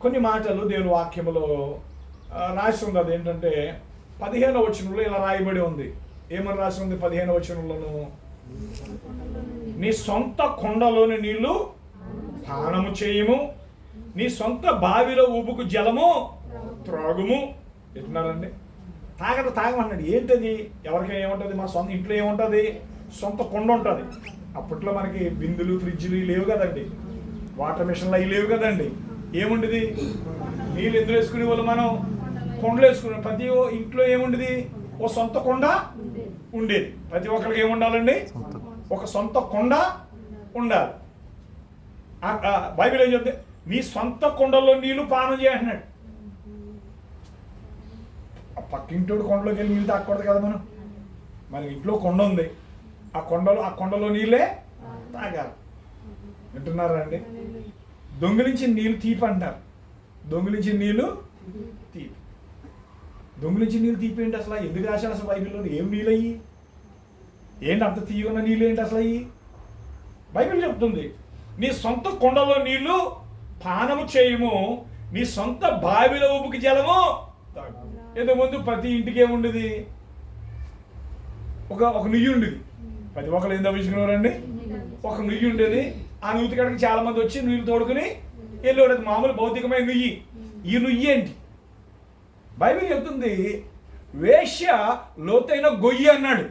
కొన్ని మాటలు దేవుని వాక్యంలో రాసి ఉంది. అది ఏంటంటే 15వ వచనంలో ఇలా రాయబడి ఉంది. ఏమని రాసి ఉంది 15వ వచనంలోను? నీ సొంత కొండలోని నీళ్లు పానము చేయము, నీ సొంత బావిలో ఉబుకు జలము త్రాగుము. ఎట్టున్నారండి? తాగమన్నాడు. ఏంటది? ఎవరికైనా ఏముంటుంది? మన సొంత ఇంట్లో ఏముంటుంది? సొంత కొండ ఉంటుంది. అప్పట్లో మనకి బిందులు, ఫ్రిడ్జ్లు లేవు కదండి, వాటర్ మిషన్లు అవి లేవు కదండి. ఏముండేది? నీళ్ళు ఎందులో వేసుకునే వాళ్ళు మనం కొండలు వేసుకున్నాం. ప్రతి ఇంట్లో ఏముండేది? ఓ సొంత కొండ ఉండేది. ప్రతి ఒక్కరికి ఏముండాలండి? ఒక సొంత కొండ ఉండాలి. బైబిల్ ఏం చెప్తే నీ సొంత కొండలో నీళ్లు పానం చేయంటున్నాడు. ఆ పక్కింటోడు కొండలోకి వెళ్ళి నీళ్ళు తాగకూడదు కదా మనం. మన ఇంట్లో కొండ ఉంది, ఆ కొండలో నీళ్ళే తాగాలి. వింటున్నారా అండి? దొంగిలించిన నీళ్ళు తీపి అంటారు. దొంగిలించిన నీళ్ళు తీపి. దొంగిలించిన నీళ్ళు తీపి ఏంటి అసలు? ఎందుకు రాశాడు అసలు బైబిల్లో? ఏం నీళ్ళు అయ్యి? ఏంటి అంత తీయన్న నీళ్ళు ఏంటి అసలు అయ్యి? బైబిల్ చెప్తుంది నీ సొంత కొండలో నీళ్లు పానము చేయము, నీ సొంత బావిలో ఉబుకి జలము తాగు. ఏదో ముందు ప్రతి ఇంటికి ఏముండేది? ఒక నుయ్యి ఉండేది. ప్రతి ఒక్కరు ఏం తవ్వించుకునేవారండి? ఒక నుయ్యి ఉండేది. ఆ నుయ్యి కాడికి చాలా మంది వచ్చి నుయ్యిలు తోడుకుని వెళ్ళేవాడు. మామూలు భౌతికమైన నుయ్యి. ఈ నుయ్యి ఏంటి? బైబిల్ చెప్తుంది వేశ్య లోతైన గొయ్యి అన్నాడు.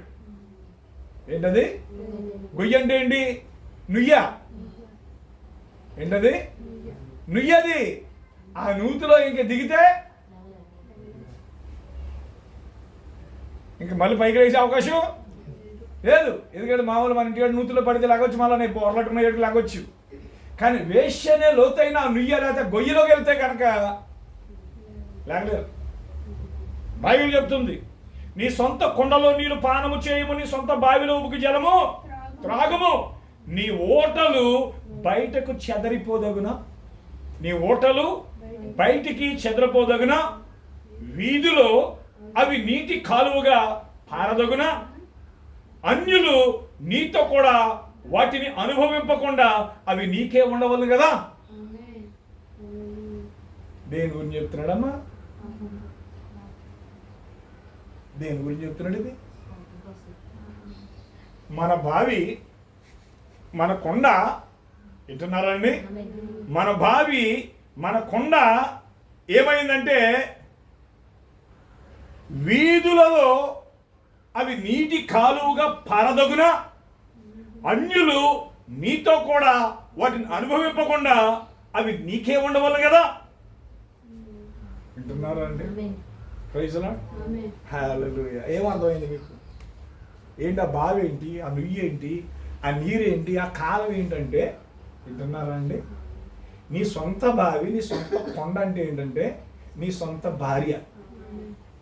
ఏంటది? గొయ్యి అంటే ఏంటి? నుయ్య. ఏంటది? నుయ్యది. ఆ నూతిలో ఇంక దిగితే ఇంక మళ్ళీ పైకి వేసే అవకాశం లేదు. ఎందుకంటే మామూలు మన ఇంటికాడ నూతిలో పడితే లాగొచ్చు, మళ్ళీ పొరలట్టుకునేటికి లాగొచ్చు. కానీ వేశ్యనే లోతైన నుయ్య లేకపోతే గొయ్యిలోకి వెళ్తే కనుక లేకలేదు. బైబిల్ చెప్తుంది నీ సొంత కొండలో నీళ్ళు పానము చేయము, నీ సొంత బావిలో ఉబుకు జలము త్రాగము. నీ ఓటలు బయటకు చెదరిపోదగున, నీ ఓటలు బయటికి చెదరిపోదగున, వీధిలో అవి నీటి కాలువగా పారదగున, అన్యులు నీతో కూడా వాటిని అనుభవింపకుండా అవి నీకే ఉండవలను కదా. దేని గురించి చెప్తున్నాడమ్మా? దేని గురించి చెప్తున్నాడు ఇది? మన బావి, మన కొండ. వింటున్నారండి? మన బావి, మన కొండ ఏమైందంటే వీధులలో అవి నీటి కాలువగా పారదగున, అన్యులు నీతో కూడా వాటిని అనుభవింపకుండా అవి నీకే ఉండవలను కదా. వింటున్నారా అండి? Praise Lord. హల్లెలూయా. ఏమర్థమైంది మీకు? ఏంటి ఆ బావి ఏంటి, ఆ నుయ్యి ఏంటి, ఆ నీరేంటి, ఆ కాలం ఏంటంటే, వింటున్నారా అండి? నీ సొంత బావి, నీ సొంత కొండ అంటే ఏంటంటే నీ సొంత భార్య.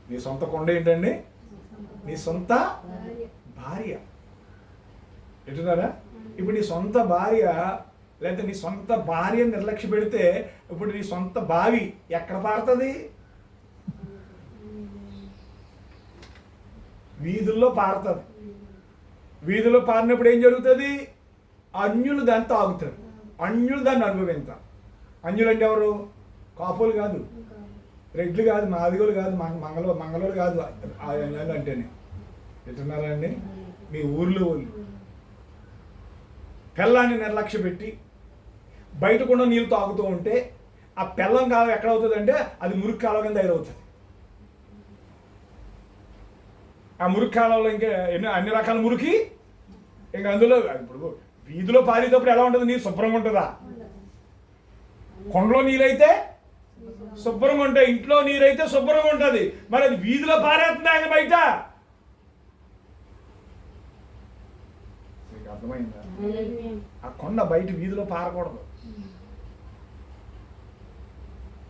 నీ సొంత కొండ ఏంటండి? నీ సొంత భార్య. వింటున్నారా? ఇప్పుడు నీ సొంత భార్య లేకపోతే నీ సొంత భార్యను నిర్లక్ష్య పెడితే ఇప్పుడు నీ సొంత బావి ఎక్కడ పారుతుంది? వీధుల్లో పారుతుంది. వీధుల్లో పారినప్పుడు ఏం జరుగుతుంది? అన్యులు దాన్ని తాగుతారు, అన్యులు దాన్ని అనుభవిస్తారు. అన్యులు అంటే ఎవరు? కాపులు కాదు, రెడ్లు కాదు, మాదిగోలు కాదు, మంగళూరు కాదు ఆ నెలలు అంటేనే. ఎట్టున్నారండి మీ ఊర్లో వాళ్ళు పెళ్ళాన్ని నిర్లక్ష్య పెట్టి బయట కూడా నీళ్ళు తాగుతూ ఉంటే ఆ పెళ్ళం కాలం ఎక్కడ అవుతుంది అంటే అది మురికి కాలం కింద తయారవుతుంది. ఆ మురికి కాలంలో ఇంకా అన్ని రకాల మురికి ఇంకా అందులో ఇప్పుడు వీధిలో పారేటప్పుడు ఎలా ఉంటుంది? నీరు శుభ్రంగా ఉంటుందా? కొండలో నీరైతే శుభ్రంగా ఉంటాయి, ఇంట్లో నీరైతే శుభ్రంగా ఉంటుంది. మరి అది వీధిలో పారేస్తుంది ఆయన బయట. అర్థమైందా? ఆ కొండ బయట వీధిలో పారకూడదు.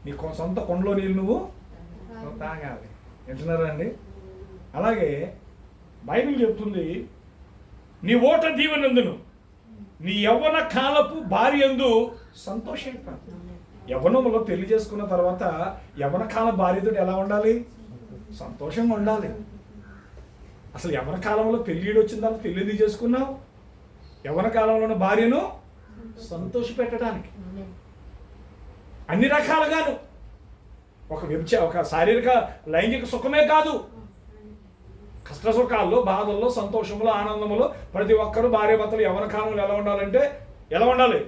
నీ సొంత కొండలో నీళ్ళు నువ్వు తాగాలి. వింటున్నారా అండి? అలాగే బైబిల్ చెప్తుంది, నీ ఓట దీవెనందును నీ యవ్వన కాలపు భార్యందు సంతోషించు. యవ్వనంలో పెళ్లి చేసుకున్న తర్వాత యవ్వన కాల భార్యతో ఎలా ఉండాలి? సంతోషంగా ఉండాలి. అసలు యవ్వన కాలంలో పెళ్ళిడు వచ్చిన తర్వాత పెళ్లి ఎందుకు చేసుకున్నావు? యవ్వన కాలంలో ఉన్న భార్యను సంతోష పెట్టడానికి అన్ని రకాలుగాను. ఒక శారీరక లైంగిక సుఖమే కాదు, కష్ట సుఖాల్లో, బాధల్లో, సంతోషంలో, ఆనందంలో ప్రతి ఒక్కరూ భార్య భర్తలు యవ్వన కాలంలో ఎలా ఉండాలంటే ఎలా ఉండాలి?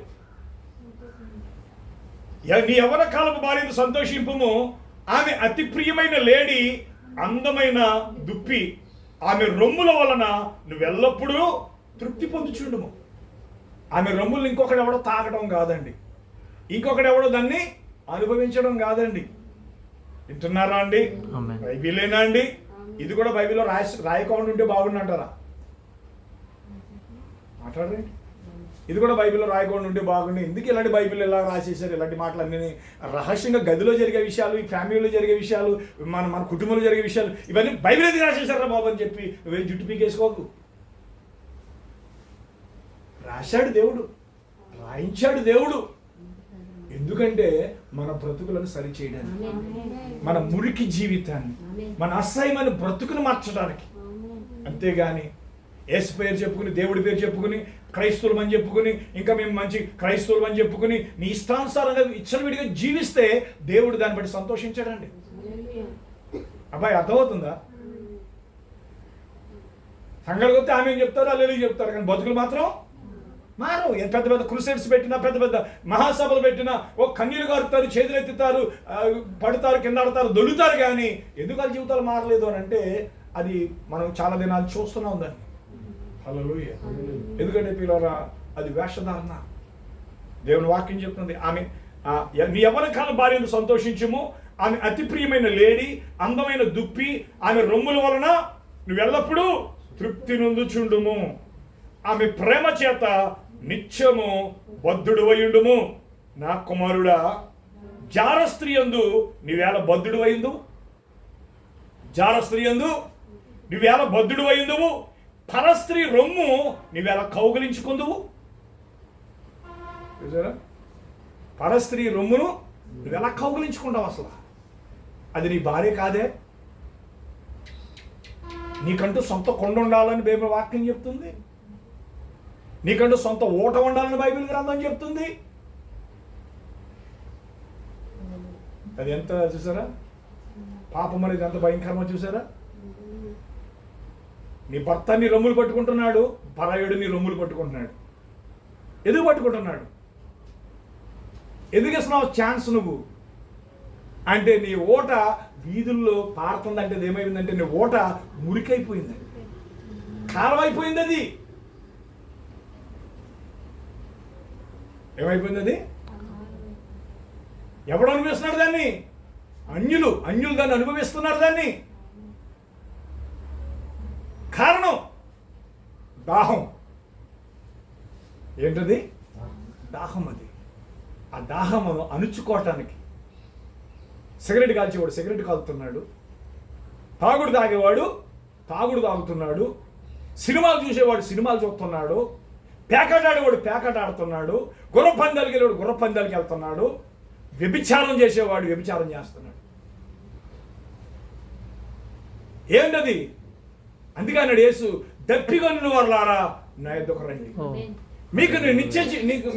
నీ యవ్వన కాలపు భార్యను సంతోషింపుము, ఆమె అతి ప్రియమైన లేడీ, అందమైన దుప్పి, ఆమె రొమ్ముల వలన నువ్వెల్లప్పుడూ తృప్తి పొందుచుండుము. ఆమె రొమ్ములు ఇంకొకటి ఎవడో తాగడం కాదండి, ఇంకొకటి ఎవడో దాన్ని అనుభవించడం కాదండి. వింటున్నారా అండి? బైబిలేనా అండి? ఇది కూడా బైబిల్లో రాయకుండా ఉంటే బాగుండంటారా? మాట్లాడండి. ఇది కూడా బైబిల్లో రాయకుండా ఉంటే బాగుండి. ఎందుకు ఇలాంటి బైబిల్ ఇలా రాసేసారు? ఇలాంటి మాటలన్నీ రహస్యంగా గదిలో జరిగే విషయాలు, ఈ ఫ్యామిలీలో జరిగే విషయాలు, మన కుటుంబంలో జరిగే విషయాలు, ఇవన్నీ బైబిల్ ఎందుకు రాసేసారా బాబు అని చెప్పి నువ్వేం జుట్టు పీకేసుకోకు. రాశాడు దేవుడు, రాయించాడు దేవుడు. ఎందుకంటే మన బ్రతుకులను సరిచేయడానికి, మన మురికి జీవితాన్ని, మన అసహ్యమైన బ్రతుకును మార్చడానికి. అంతేగాని యేసు పేరు చెప్పుకుని, దేవుడి పేరు చెప్పుకుని, క్రైస్తవులు అని చెప్పుకుని, ఇంకా మేము మంచి క్రైస్తవులు అని చెప్పుకుని నీ ఇష్టానుసారంగా ఇచ్చలవిడిగా జీవిస్తే దేవుడు దాన్ని బట్టి సంతోషించాడండి. అబ్బాయి అర్థమవుతుందా? సంఘాలకు వస్తే ఆమె చెప్తారు, అల్లెలు చెప్తారు, కానీ బతుకులు మాత్రం మారు. పెద్ద పెద్ద క్రూసైడ్స్ పెట్టినా, పెద్ద పెద్ద మహాసభలు పెట్టినా ఓ కన్నీళ్ళు గారుతారు, చేతులు ఎత్తుతారు, పడతారు, కింద ఆడతారు, దొల్లుతారు. కానీ ఎందుకు వాళ్ళ జీవితాలు మారలేదు అని అంటే అది మనం చాలా దినాలు చూస్తున్నాం దాన్ని. హల్లెలూయా. ఎందుకంటే పిల్లరా, అది వేషధారణ. దేవుని వాక్యం చెప్తుంది, ఆమె నీ యవ్వన కాల భార్యను సంతోషించుము, ఆమె అతి ప్రియమైన లేడీ, అందమైన దుప్పి, ఆమె రొమ్ముల వలన నువ్వెల్లప్పుడూ తృప్తి నొందుచుండుము, ఆమె ప్రేమ చేత నిత్యము బద్ధుడు అయ్యుండుము. నా కుమారుడా, జార స్త్రీ యందు నీవేళ బద్ధుడు అయిందు, జార స్త్రీ యందు నువ్వేళ బద్ధుడు అయిందువు, పరస్త్రీ రొమ్ము నీవేళ కౌగిలించుకుందువు. చూసారా? పరస్త్రీ రొమ్మును నువ్వెలా కౌగిలించుకుంటావు? అసలు అది నీ భార్య కాదే. నీకంటూ సొంత కొండ ఉండాలని బైబిల్ వాక్యం చెప్తుంది. నీకంటూ సొంత ఓట ఉండాలని బైబిల్ గ్రంథం చెప్తుంది. అది ఎంత చూసారా? పాపం అనేది ఎంత భయంకరమో చూసారా? నీ భర్త నీ రొమ్ములు పట్టుకుంటున్నాడు, పరాయుడు నీ రొమ్ములు పట్టుకుంటున్నాడు. ఎందుకు పట్టుకుంటున్నాడు? ఎందుకు ఇస్తున్నావు ఛాన్స్ నువ్వు అంటే? నీ ఓట వీధుల్లో పారుతుందంటే ఏమైందంటే నీ ఓట మురికైపోయింది, కారం అయిపోయింది. అది ఏమైపోయింది? అది ఎవడు అనుభవిస్తున్నాడు దాన్ని? అన్యులు దాన్ని అనుభవిస్తున్నారు దాన్ని. కారణం దాహం. ఏంటది? దాహం. అది ఆ దాహమును అణుచుకోవటానికి సిగరెట్ కాల్చేవాడు సిగరెట్ కాలుతున్నాడు, తాగుడు తాగేవాడు తాగుడు తాగుతున్నాడు, సినిమాలు చూసేవాడు సినిమాలు చూస్తున్నాడు, పేకాట ఆడేవాడు పేకాట ఆడుతున్నాడు, గుర్ర పందాలకి వెళ్ళేవాడు గుర్ర పందాలకి వెళ్తున్నాడు, వ్యభిచారం చేసేవాడు వ్యభిచారం చేస్తున్నాడు. ఏంటది? అందుకే అన్నాడు యేసు, దప్పిగొన్న వారులారా నా యొద్దకు రండి,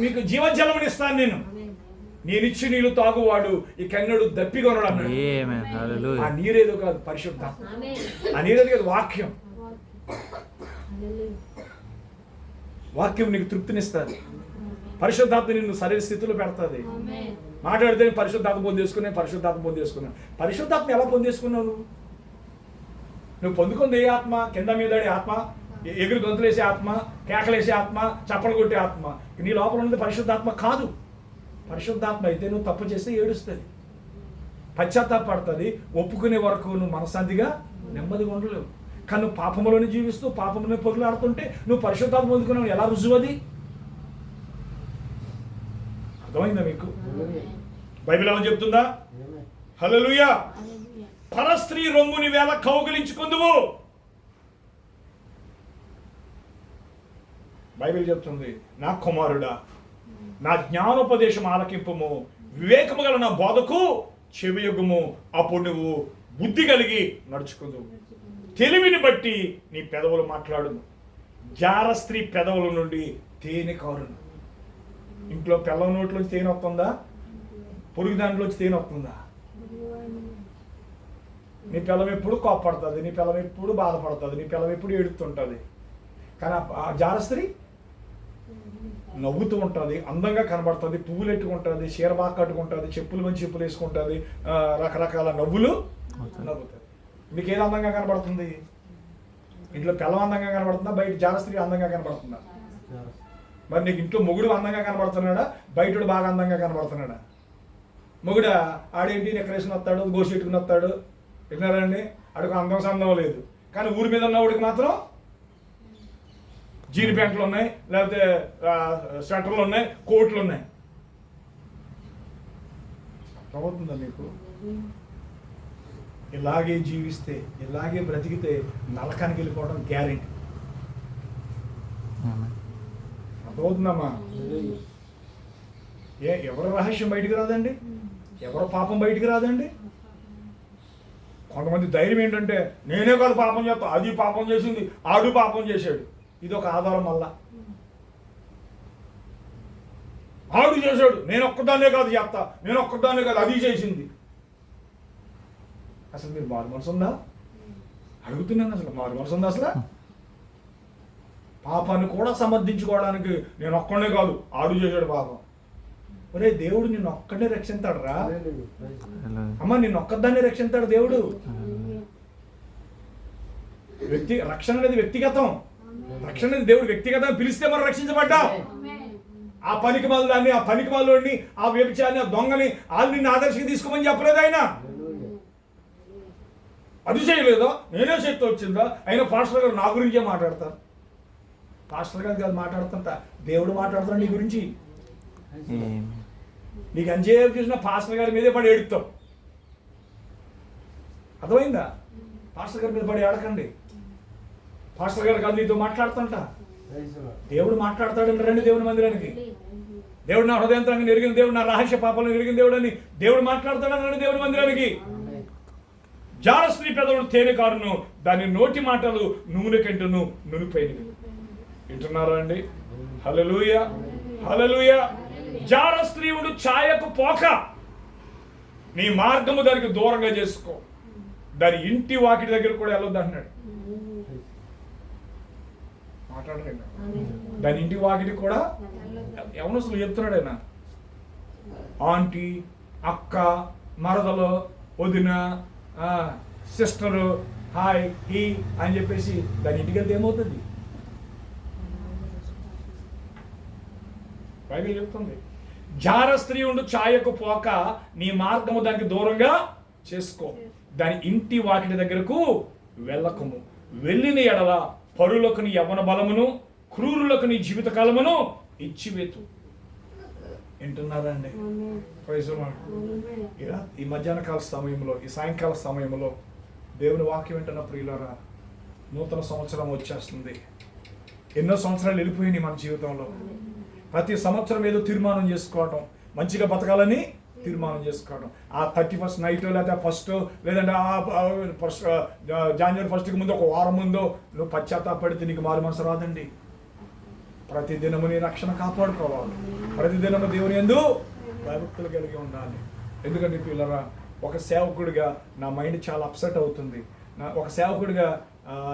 మీకు జీవజలముని ఇస్తాను నేను. నేనిచ్చి నీళ్ళు తాగువాడు ఇకెన్నడు దప్పికొనడు అన్నాడు. ఆమేన్. హల్లెలూయా. ఆ నీరేదో కాదు, పరిశుద్ధాత్మ. ఆ నీరేదో కాదు, వాక్యం. వాక్యం నీకు తృప్తినిస్తుంది. పరిశుద్ధాత్మ నిన్ను సరైన స్థితిలో పెడతాది. మాట్లాడితే పరిశుద్ధాత్మ పొందేసుకున్నాను, పరిశుద్ధాత్మ పొందేసుకున్నాను. పరిశుద్ధాత్మ ఎలా పొందేసుకున్నావు? నువ్వు పొందుకుంది ఏ ఆత్మ? కింద మీదడి ఆత్మ, ఎగురు గొంతులేసే ఆత్మ, కేకలేసే ఆత్మ, చప్పలు కొట్టే ఆత్మ. నీ లోపల ఉన్నది పరిశుద్ధాత్మ కాదు. పరిశుద్ధాత్మ అయితే నువ్వు తప్పు చేస్తే ఏడుస్తుంది, పశ్చాత్తాపడుతుంది, ఒప్పుకునే వరకు నువ్వు మనశ్శాంతిగా నెమ్మదిగా ఉండలేవు. కానీ నువ్వు పాపంలోనే జీవిస్తూ పాపంలోనే పొగులాడుతుంటే నువ్వు పరిశుద్ధాత్మ పొందుకున్నావు ఎలా రుజువు? అది అర్థమైందా మీకు? బైబిల్ ఏమని చెప్తుందా? హల్లెలూయా. పరస్త్రీ రొమ్ముని వేళ కౌగిలించుకుందువు. బైబిల్ చెప్తుంది, నా కుమారుడా, నా జ్ఞానోపదేశం ఆలకింపుము, వివేకము గల నా బోధకు చెవియొగ్గుము, అప్పుడు నువ్వు బుద్ధి కలిగి నడుచుకుందువు. తెలివిని బట్టి నీ పెదవులు మాట్లాడును, జార స్త్రీ పెదవుల నుండి తేనె కారును. ఇంట్లో పిల్లల నోట్లోంచి తేనె వస్తుందా? పొరుగు దాంట్లోంచి తేనె వస్తుందా? నీ పిల్లం ఎప్పుడు కోప్పడుతుంది, నీ పిల్లం ఎప్పుడు బాధపడుతుంది, నీ పిల్లం ఎప్పుడు ఏడుతుంటుంది. కానీ ఆ జార స్త్రీ నవ్వుతూ ఉంటుంది, అందంగా కనబడుతుంది, పువ్వులు ఎట్టుకుంటుంది, చీర బాగా కట్టుకుంటుంది, చెప్పులు మంచి చెప్పులు వేసుకుంటుంది, రకరకాల నవ్వులు నవ్వుతుంది. మీకు ఏది అందంగా కనబడుతుంది? ఇంట్లో పిల్లం అందంగా కనబడుతుందా, బయట జార స్త్రీ అందంగా కనబడుతుందా? మరి నీకు ఇంట్లో మొగుడు అందంగా కనబడుతున్నాడా, బయటడు బాగా అందంగా కనబడుతున్నాడా? మొగుడా ఆడేంటి నెక్కరేసుకుని వస్తాడు, గోసి పెట్టుకుని వస్తాడు, విన్నారండి, అడుగు అందం సందం లేదు. కానీ ఊరి మీద ఉన్నవాడికి మాత్రం జీన్ ప్యాంట్లు ఉన్నాయి, లేకపోతే స్వెటర్లు ఉన్నాయి, కోట్లు ఉన్నాయి. అర్థమవుతుందా మీకు? ఇలాగే జీవిస్తే, ఇలాగే బ్రతికితే నరకానికి వెళ్ళిపోవడం గ్యారెంటీ. అర్థమవుతుందమ్మా? ఎవరి రహస్యం బయటికి రాదండి, ఎవరి పాపం బయటికి రాదండి. కొంతమంది ధైర్యం ఏంటంటే నేనే కాదు పాపం చేస్తా, అది పాపం చేసింది, ఆడు పాపం చేశాడు. ఇది ఒక ఆధారం. వల్ల ఆడు చేశాడు, నేను ఒక్కదాన్నే కాదు చేస్తా, నేను ఒక్కదాన్నే కాదు అది చేసింది. అసలు మీరు మారు మనసు ఉందా? అడుగుతున్నాను, అసలు మారు మనసు ఉందా? అసలు పాపాన్ని కూడా సమర్థించుకోవడానికి నేను ఒక్కడే కాదు, ఆడు చేశాడు పాపం. ఒరే దేవుడు నిన్ను ఒక్కడే రక్షిస్తాడు రా అమ్మ, నిన్ను ఒక్కదాన్నే రక్షిస్తాడు దేవుడు. రక్షణ అనేది వ్యక్తిగతం. రక్షణ అనేది దేవుడు వ్యక్తిగతం పిలిస్తే మనం రక్షించబడ్డా. ఆ పనికి మళ్ళీ ఆ పనికి మళ్ళీ ఆ వ్యభిచారిని, ఆ దొంగని వాళ్ళు నిన్ను ఆదర్శంగా తీసుకోమని చెప్పలేదు ఆయన. అది చేయలేదో, నేనే శక్తి వచ్చిందా? అయినా పాస్టర్ గారు నా గురించే మాట్లాడతారు. పాస్టర్ గారు కాదు మాట్లాడుతుంటా, దేవుడు మాట్లాడుతాడు నీ గురించి. నీకు అంచేపు చూసినా పాస్టర్ గారి మీదే పడి ఏడుతాం. అర్థమైందా? పాస్టర్ గారి మీద పడి ఏడకండి. పాస్టర్ గారు కాదు నీతో మాట్లాడుతుంట, దేవుడు మాట్లాడతాడని రండి దేవుని మందిరానికి. దేవుడు నా హృదయంతరంగా ఎరిగిన దేవుడు, నా రహస్య పాపాలను ఎరిగిన దేవుడు అని దేవుడు మాట్లాడతాడని రండి దేవుని మందిరానికి. జార స్త్రీ పెదవులు తేనె కారును, దాని నోటి మాటలు నూనె కంటను నునిపోయినవి. వింటున్నారా అండి? హల్లెలూయా, హల్లెలూయా. జార స్త్రీవుడు ఛాయకు పోక నీ మార్గము దానికి దూరంగా చేసుకో, దాని ఇంటి వాకిటి దగ్గర కూడా వెళ్ళొద్దు అంటున్నాడు. మాట్లాడలేదు, దాని ఇంటి వాకిటి కూడా యవనస్తులు చెప్తున్నాడు ఆయన. ఆంటీ, అక్క, మరదలు, వదిన, సిస్టరు, హాయ్ హీ అని చెప్పేసి దాని ఇంటికి వెళ్తే ఏమవుతుంది? బైబిల్ చెప్తుంది, జార స్త్రీ ఉండు ఛాయకు పోక నీ మార్గము దానికి దూరంగా చేసుకో, దాని ఇంటి వాకిటి దగ్గరకు వెళ్ళకము. వెళ్ళిన ఎడల పరులకు నీ యవ్వన బలమును, క్రూరులకు నీ జీవిత కాలమును ఇచ్చివేతు. వింటున్నారా అండి? ఈ మధ్యాహ్న కాల సమయంలో, ఈ సాయంకాల సమయంలో దేవుని వాక్యం వింటున్న ప్రియులారా, నూతన సంవత్సరం వచ్చేస్తుంది. ఎన్నో సంవత్సరాలు వెళ్ళిపోయినాయి మన జీవితంలో. ప్రతి సంవత్సరం ఏదో తీర్మానం చేసుకోవటం, మంచిగా బతకాలని తీర్మానం చేసుకోవడం. ఆ 31st నైట్ లేదా ఫస్ట్, లేదంటే ఫస్ట్ జనవరి 1కి ముందు ఒక వారం ముందో నువ్వు పశ్చాత్తాపడితే నీకు మారు మనసు రాదండి. ప్రతిదినము నీ రక్షణ కాపాడుకోవాలి. ప్రతిదినము దేవుని యందు భయభక్తులు కలిగి ఉండాలి. ఎందుకంటే పిల్లరా, ఒక సేవకుడిగా నా మైండ్ చాలా అప్సెట్ అవుతుంది. ఒక సేవకుడిగా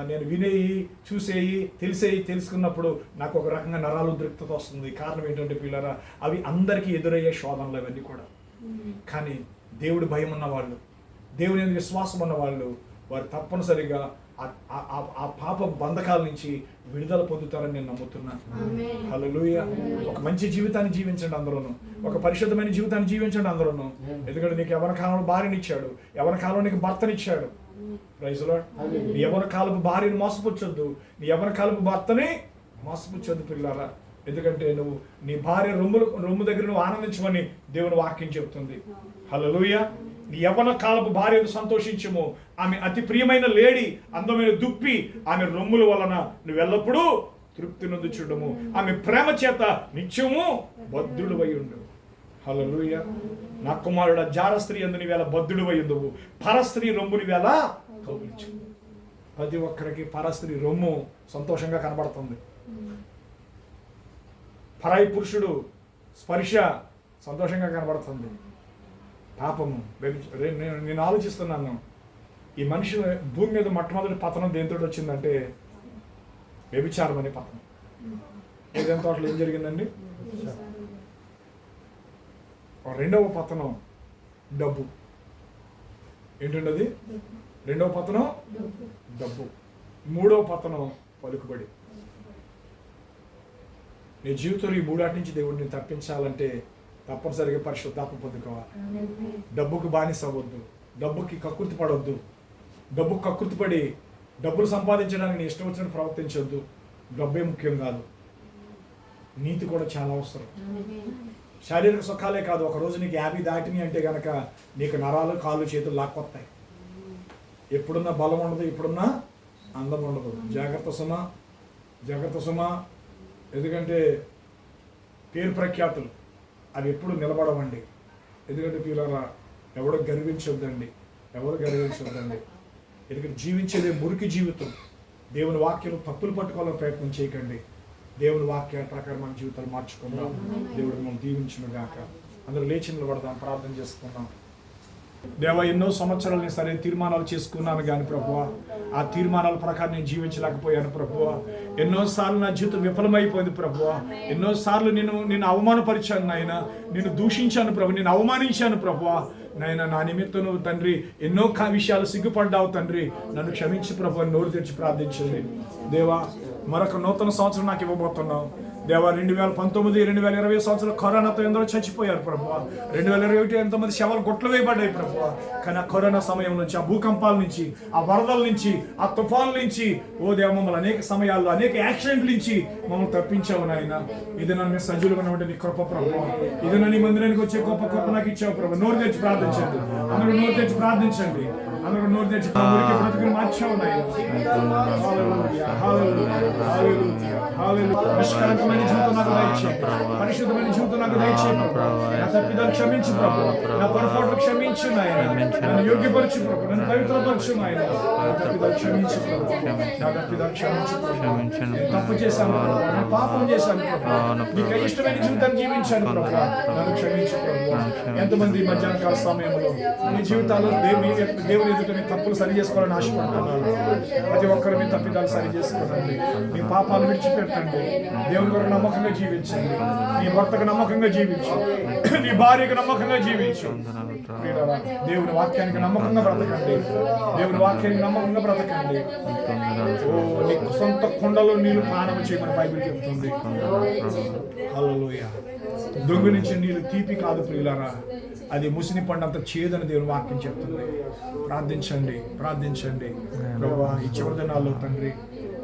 నేను వినేయి, చూసేయి, తెలుసుకున్నప్పుడు నాకు ఒక రకంగా నరాలు ఉద్రిక్తత వస్తుంది. కారణం ఏంటంటే పిల్లరా, అవి అందరికీ ఎదురయ్యే శోధనలు అవన్నీ కూడా. కానీ దేవుడు భయం ఉన్నవాళ్ళు, దేవుని యందు విశ్వాసం ఉన్నవాళ్ళు, వారు తప్పనిసరిగా ఆ పాప బంధకాల నుంచి విడుదల పొందుతారని నేను నమ్ముతున్నాను. హల్లెలూయా. ఒక మంచి జీవితాన్ని జీవించండి అందరూను, ఒక పరిశుద్ధమైన జీవితాన్ని జీవించండి అందరూను. ఎందుకంటే నీకు యవ్వన కాలంలో భార్యనిచ్చాడు, యవ్వన కాలంలో నీకు భర్తనిచ్చాడు. Praise lord. నీ యవ్వన కాలపు భార్యను మోసపుచ్చొద్దు, నీ యవ్వన కాలపు భర్తని మోసపుచ్చొద్దు పిల్లారా. ఎందుకంటే నువ్వు నీ భార్య రొమ్ము దగ్గర నువ్వు ఆనందించమని దేవుని వాక్యం చెబుతుంది. హల్లెలూయా. నీ యవ్వన కాలపు భార్యను సంతోషించము, ఆమె అతి ప్రియమైన లేడి, అందమైన దుప్పి, ఆమె రొమ్ముల వలన నువ్వు ఎల్లప్పుడూ తృప్తి నొందుచుండుము, ఆమె ప్రేమ చేత నిత్యము బద్ధుడువై ఉండు. హల్లెలూయా. నా కుమారుడ, జార స్త్రీ యందు నీవేళ బద్ధుడువై ఉండువు, పరస్త్రీ రొమ్ము నీవేళ కౌగిలించు. ప్రతి ఒక్కరికి పరస్త్రీ రొమ్ము సంతోషంగా కనబడుతుంది. పరాయి పురుషుడు స్పర్శ సంతోషంగా కనబడుతుంది. పాపము, నేను ఆలోచిస్తున్నాను, ఈ మనిషి భూమి మీద మొట్టమొదటి పతనం దేంతో వచ్చిందంటే వ్యభిచారం అనే పతనం. ఏదైనా తోటలో ఏం జరిగిందండి? రెండవ పతనం డబ్బు. ఏంటండి అది? రెండవ పతనం డబ్బు. మూడవ పతనం పలుకుబడి. నీ జీవితంలో ఈ మూడాటి నుంచి దేవుడిని తప్పించాలంటే తప్పనిసరిగా పరిశుద్ధాత్మ పొందుకోవాలి. డబ్బుకు బానిస అవ్వద్దు, డబ్బుకి కక్కుర్తి పడవద్దు, డబ్బుకు కక్కుర్తి పడి డబ్బులు సంపాదించడానికి నీ ఇష్టం వచ్చినట్టు ప్రవర్తించవద్దు. డబ్బే ముఖ్యం కాదు, నీతి కూడా చాలా అవసరం. శారీరక సుఖాలే కాదు, ఒకరోజు నీకు 50 దాటిని అంటే కనుక నీకు నరాలు, కాళ్ళు, చేతులు లాక్కొస్తాయి. ఎప్పుడున్నా బలం ఉండదు, ఎప్పుడున్నా అందం ఉండదు. జాగ్రత్త సుమా, జాగ్రత్త సుమా. ఎందుకంటే పేరు ప్రఖ్యాతులు అవి ఎప్పుడు నిలబడవండి. ఎందుకంటే పిల్లరా, ఎవడో గర్వించొద్దండి, ఎందుకంటే జీవించేదే మురికి జీవితం. దేవుని వాక్యం తప్పులు పట్టుకోవాలని ప్రయత్నం చేయకండి. దేవుని వాక్యాల ప్రకారం మన జీవితాలు మార్చుకుందాం. దేవుడు మనం దీవించును గాక. అందరూ లేచి నిలబడదాం, ప్రార్థన చేసుకుందాం. దేవా, ఎన్నో సంవత్సరాలు నేను సరైన తీర్మానాలు చేసుకున్నాను కానీ ప్రభువా, ఆ తీర్మానాల ప్రకారం నేను జీవించలేకపోయాను ప్రభువా. ఎన్నోసార్లు నా జీవితం విఫలమైపోయింది ప్రభువా. ఎన్నోసార్లు నేను అవమానపరిచాను నాయన, నేను దూషించాను ప్రభు, నేను అవమానించాను ప్రభువా. నాయన, నా నిమిత్తం నువ్వు తండ్రి ఎన్నో విషయాలు సిగ్గుపడ్డావు తండ్రి. నన్ను క్షమించి ప్రభు, నోరు తెరిచి ప్రార్థించండి. దేవా, మరొక నూతన సంవత్సరం నాకు ఇవ్వబోతున్నావు దేవా. 2019, 2020 సంవత్సరాలు కరోనాతో ఎందరో చచ్చిపోయారు ప్రభువా. 2021 ఎంతోమంది శవాలు గుట్లు వేయబడ్డాయి ప్రభువా. కానీ ఆ కరోనా సమయం నుంచి, ఆ భూకంపాల నుంచి, ఆ వరదల నుంచి, ఆ తుఫాన్ల నుంచి ఓ దేవ, మమ్మల్ని అనేక సమయాల్లో అనేక యాక్సిడెంట్ల నుంచి మమ్మల్ని తప్పించావు నాయన. ఇది నన్ను సజ్జులుగా ఉన్నటువంటి నీ కృప ప్రభువా. ఇది నన్ను మందిరానికి వచ్చే గొప్ప కృప నాకు ఇచ్చావు ప్రభు. నోరు తెచ్చి ప్రార్థించండి, అందరూ నోరు తెచ్చి ప్రార్థించండి, అందరూ నోరు తెచ్చి బ్రతుకుని మార్చావు నాయన. నిష్కలంకమైన జీవితం నాకు దయచేయి, పరిశుద్ధమైన జీవితం నాకు దయచేయి ప్రభు. నా తప్పిదాలు క్షమించు ప్రభు, నా పొరపాట్లు క్షమించు నాయన, నన్ను యోగ్యపరచు ప్రభు, నన్ను పవిత్రపరచు నాయన. నా తప్పిదాలు క్షమించు ప్రభు, నా తప్పిదాలు క్షమించు ప్రభు. నేను తప్పు చేశాను ప్రభు, నేను పాపం చేశాను ప్రభు, నీకు ఇష్టమైన జీవితాన్ని జీవించాను ప్రభు, నన్ను క్షమించు ప్రభు. ఎంతమంది మధ్యాహ్న కాల సమయంలో మీ జీవితాల్లో దేవుని ఎదుట మీ తప్పులు సరి చేసుకోవాలని ఆశపడుతున్నారు. ప్రతి ఒక్కరు మీ తప్పిదాలు సరి చేసుకోండి, మీ పాపాలు విడిచిపెట్టండి. దేవుని కొరకు నమ్మకంగా జీవించండి, నీ భర్తకు నమ్మకంగా జీవించు, నీ భార్యకు నమ్మకంగా జీవించు. దేవుని వాక్యానికి నమ్మకంగా బ్రతకండి, దేవుని వాక్యానికి నమ్మకంగా బ్రతకండి. ఓ, నీకు సొంత కొండలో నీళ్లు పానం చేయమని బైబిల్ చెప్తుంది. హల్లెలూయా. దొంగ నుంచి నీళ్ళు తీపి కాదు ప్రియులారా, అది ముసిని పండంత చేదని దేవుని వాక్యం చెప్తుంది. ప్రార్థించండి, ప్రార్థించండి. ప్రభువా, ఈ చివరి దినాల్లో తండ్రి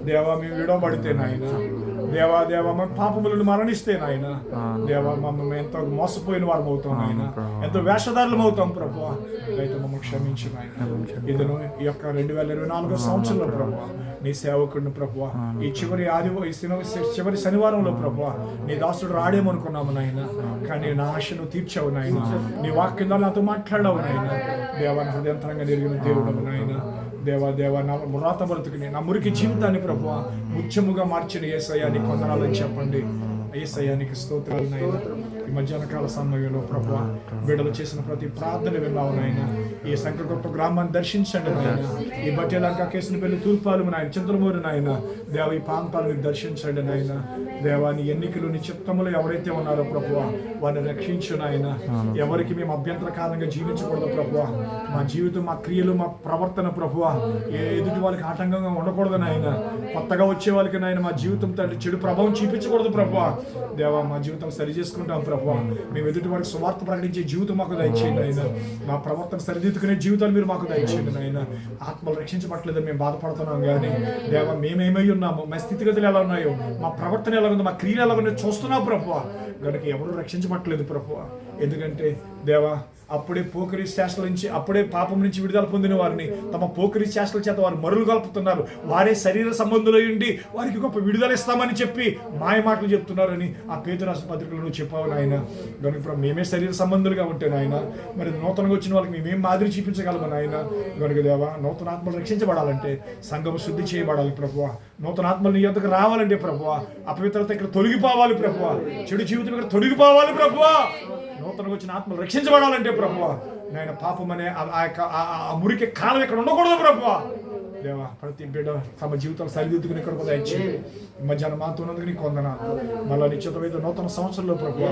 దేవా, మేము విడవబడితే నాయన, దేవా మా పాపములను మరణిస్తే నాయన, దేవా మమ్మల్ని ఎంతో మోసపోయిన వారు అవుతాం నాయన, ఎంతో వేషధారులం అవుతాం ప్రభు. అయితే మమ్మల్ని క్షమించు నాయన. ఇదను ఈ యొక్క 2024 సంవత్సరంలో ప్రభు, నీ సేవకుడిని ప్రభు, ఈ చివరి శనివారంలో ప్రభు, నీ దాసుడు రాడేమనుకున్నాము నాయన, కానీ నా ఆశను తీర్చావు నాయన. నీ వాక్యం ద్వారా నాతో మాట్లాడావు నాయన. దేవా, నా హృదయంతరంగా నెరిగిన దేవుడు నాయన. దేవా నా మురాత బ్రతుకుని, నా మురికి జీవితాన్ని ప్రభువా ముత్యముగా మార్చిన యేసయ్యా నీకు వందనాలని చెప్పండి. యేసయ్యా నీకు స్తోత్రాలు నాయన. ఈ మధ్యాహ్న కాల సమయంలో ప్రభువా బిడ్డలు చేసిన ప్రతి ప్రార్థన విన్నావు నాయన. ఈ సంకల్ప గ్రామాన్ని దర్శించండి నాయన. ఈ బట్టేలంక కేసునపల్లి తూర్పాలు నాయన, చింతలమూరు నాయన దేవ ఈ ప్రాంతాలను దర్శించండి నాయన. దేవాని ఎన్నికలు నీ చిత్తములు ఎవరైతే ఉన్నారో ప్రభువా వారిని రక్షించు నాయన. ఎవరికి మేము అభ్యంతరకారంగా జీవించకూడదు ప్రభువా. మా జీవితం, మా క్రియలు, మా ప్రవర్తన ప్రభువా ఎదుటి వాళ్ళకి ఆటంకంగా ఉండకూడదు నాయన. కొత్తగా వచ్చే వాళ్ళకి నాయన మా జీవితం తండ్రి చెడు ప్రభావం చూపించకూడదు ప్రభువా. దేవా మా జీవితం సరి చేసుకుంటాం ప్రభువా. మేము ఎదుటి వారికి స్వార్థ ప్రకటించే జీవితం మాకు దయచేయండి ఆయన. మా ప్రవర్తన సరిదిద్దుకునే జీవితాలు మీరు మాకు దయచేయండి నాయన. ఆత్మలు రక్షించబట్టలేదని మేము బాధపడుతున్నాం కానీ దేవా మేమేమై ఉన్నాము, మా స్థితిగతులు ఎలా ఉన్నాయో, మా ప్రవర్తన ఎలా ఉందో, మా క్రియలు ఎలా ఉన్నాయో చూస్తున్నావు ప్రభువా. కనుక ఎవరు రక్షించబట్టలేదు ప్రభువా. ఎందుకంటే దేవా అప్పుడే పోకిరి శాస్త్రాల నుంచి, అప్పుడే పాపం నుంచి విడుదల పొందిన వారిని తమ పోకిరి శాస్త్రాల చేత వారు మరులు కలుపుతున్నారు. వారే శరీర సంబంధులై ఉండి వారికి గొప్ప విడుదల ఇస్తామని చెప్పి మాయ మాటలు చెప్తున్నారని ఆ పేతురు రాసిన పత్రికలో నువ్వు చెప్పావు నాయన. కనుక ఇప్పుడు మేమే శరీర సంబంధులుగా ఉంటే నాయన మరి నూతనంగా వచ్చిన వాళ్ళకి మేమేం మాదిరి చూపించగలము నాయన. కనుక దేవా నూతన ఆత్మలు రక్షించబడాలంటే సంఘం శుద్ధి చేయబడాలి ప్రభువా. నూతన ఆత్మలు నీ యొద్దకు రావాలంటే ప్రభువా అపవిత్రత ఇక్కడ తొలగిపోవాలి ప్రభువా. చెడు జీవితం ఇక్కడ తొలగిపోవాలి ప్రభువా. నూతనంగా వచ్చిన ఆత్మలు రక్షించబడాలంటే ప్రభువా నాయన పాపం అనే ఆ మురికి కాలం ఇక్కడ ఉండకూడదు ప్రభువా. దేవా ప్రతి బిడ్డ తమ జీవితాలు సరిదిద్దుకుని కృప దయచేయండి. మధ్యాహ్నం మాతో ఉన్నందుకు నీకు వందనాలు. మళ్ళీ నిశ్చితమైన నూతన సంవత్సరంలో ప్రభువా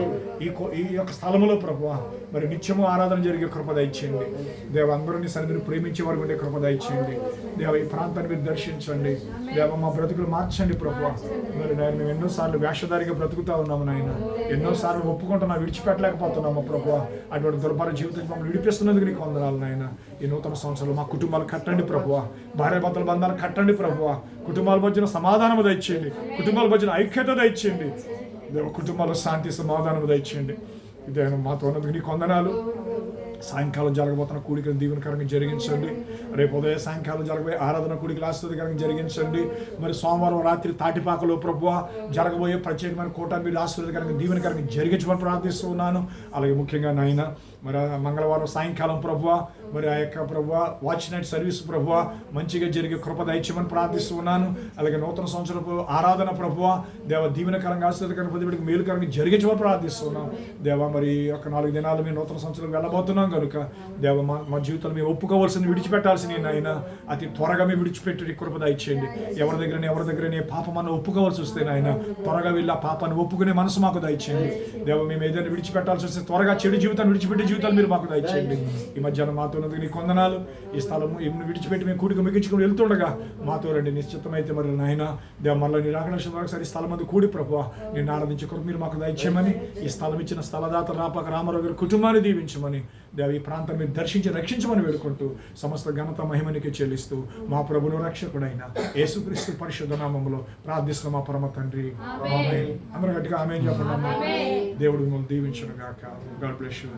ఈ యొక్క స్థలంలో ప్రభువా మరి నిత్యము ఆరాధన జరిగే కృప దయచేయండి. దేవ అందరినీ సన్నిధిని ప్రేమించే వారు ఉండే కృప దయచేయండి. దేవ ఈ ప్రాంతాన్ని మీరు దర్శించండి. దేవ మా బ్రతుకులు మార్చండి ప్రభువా. మరి నేను మేము ఎన్నోసార్లు వేషధారిగా బ్రతుకుతా ఉన్నాము నాయన. ఎన్నోసార్లు ఒప్పుకుంటున్నా విడిచిపెట్టలేకపోతున్నాము ప్రభువా. అటువంటి దుర్భర జీవితం మమ్మల్ని విడిపిస్తున్నందుకు నీకు వందనాలు నాయన. ఈ నూతన సంవత్సరంలో మా కుటుంబాలు కట్టండి ప్రభువా. భార్యాభర్తల బంధాలు కట్టండి ప్రభువా. కుటుంబాల మధ్యన సమాధానం దయచేయండి. కుటుంబాల మధ్యన ఐక్యత దయచేయండి. దేవ కుటుంబాల శాంతి సమాధానం దయచేయండి. ఇదే మాతో ఉన్నందుకు నీకు వందనాలు. సాయంకాలం జరగబోతున్న కూడికను దీవెనకరంగా జరిగించండి. రేపు ఉదయం సాయంకాలం జరగబోయే ఆరాధన కూడికలు ఆశీర్వాదకరంగా జరిగించండి. మరి సోమవారం రాత్రి తాటిపాకలో ప్రభువా జరగబోయే ప్రత్యేకమైన కూటాన్ని మీరు ఆశీర్వాదకరంగా దీవెనకరంగా జరిగించమని ప్రార్థిస్తున్నాను. అలాగే ముఖ్యంగా నాయన మరి మంగళవారం సాయంకాలం ప్రభువా మరి ఆ యొక్క ప్రభువా వాచ్ నైట్ సర్వీస్ ప్రభువా మంచిగా జరిగే కృప దయచేయమని ప్రార్థిస్తున్నాను. అలాగే నూతన సంవత్సరపు ఆరాధన ప్రభువా దేవ దీవెనకరంగా ఆశీర్వాదకరంగా ప్రతిబిడ్డకి మేలుకరంగా జరిగించమని ప్రార్థిస్తున్నాం. దేవ మరి ఒక 4 దినాలు మేము నూతన సంవత్సరం వెళ్ళబోతున్నాం కనుక దేవ మా జీవితంలో మేము ఒప్పుకోవాల్సింది విడిచిపెట్టాల్సింది నాయన అతి త్వరగా మేము విడిచిపెట్టి కృప దయచేయండి. ఎవరి దగ్గరనే పాపమన్న ఒప్పుకోవాల్సి వస్తే నాయన త్వరగా వెళ్ళి ఆ పాపాన్ని ఒప్పుకునే మనసు మాకు దయచేయండి. దేవ మేము ఏదైనా విడిచిపెట్టాల్సి వస్తే త్వరగా చెడు జీవితాన్ని విడిచిపెట్టే జీవితాలు మీరు మాకు దయచేయండి. ఈ మధ్యాహ్నం మాతో ఉన్నందుకు నీకు వందనాలు. ఈ స్థలము ఏమి విడిచిపెట్టి మేము కూడిక మిగించుకుని వెళ్తుండగా మాతో రండి. నిశ్చితమైతే మరి నాయన దేవ మళ్ళీ నీ రాకడ సరి స్థలం మంది కూడి ప్రభువా నేను ఆరాధించే కొరకు మీరు మాకు దయచేయమని, ఈ స్థలం ఇచ్చిన స్థలదాత రాపక రామారావు గారి కుటుంబాన్ని దీవించమని, దేవ ఈ ప్రాంతాన్ని మీరు దర్శించి రక్షించమని వేడుకుంటూ సమస్త ఘనత మహిమనికి చెల్లిస్తూ మా ప్రభువును రక్షకుడైన యేసుక్రీస్తు పరిశుద్ధ నామములో ప్రార్థిస్తున్న మా పరమ తండ్రి ఆమేన్. అందరూ గట్టిగా ఆమేన్ చెప్పండి. దేవుడు మిమ్మల్ని దీవించును గాక. God bless you.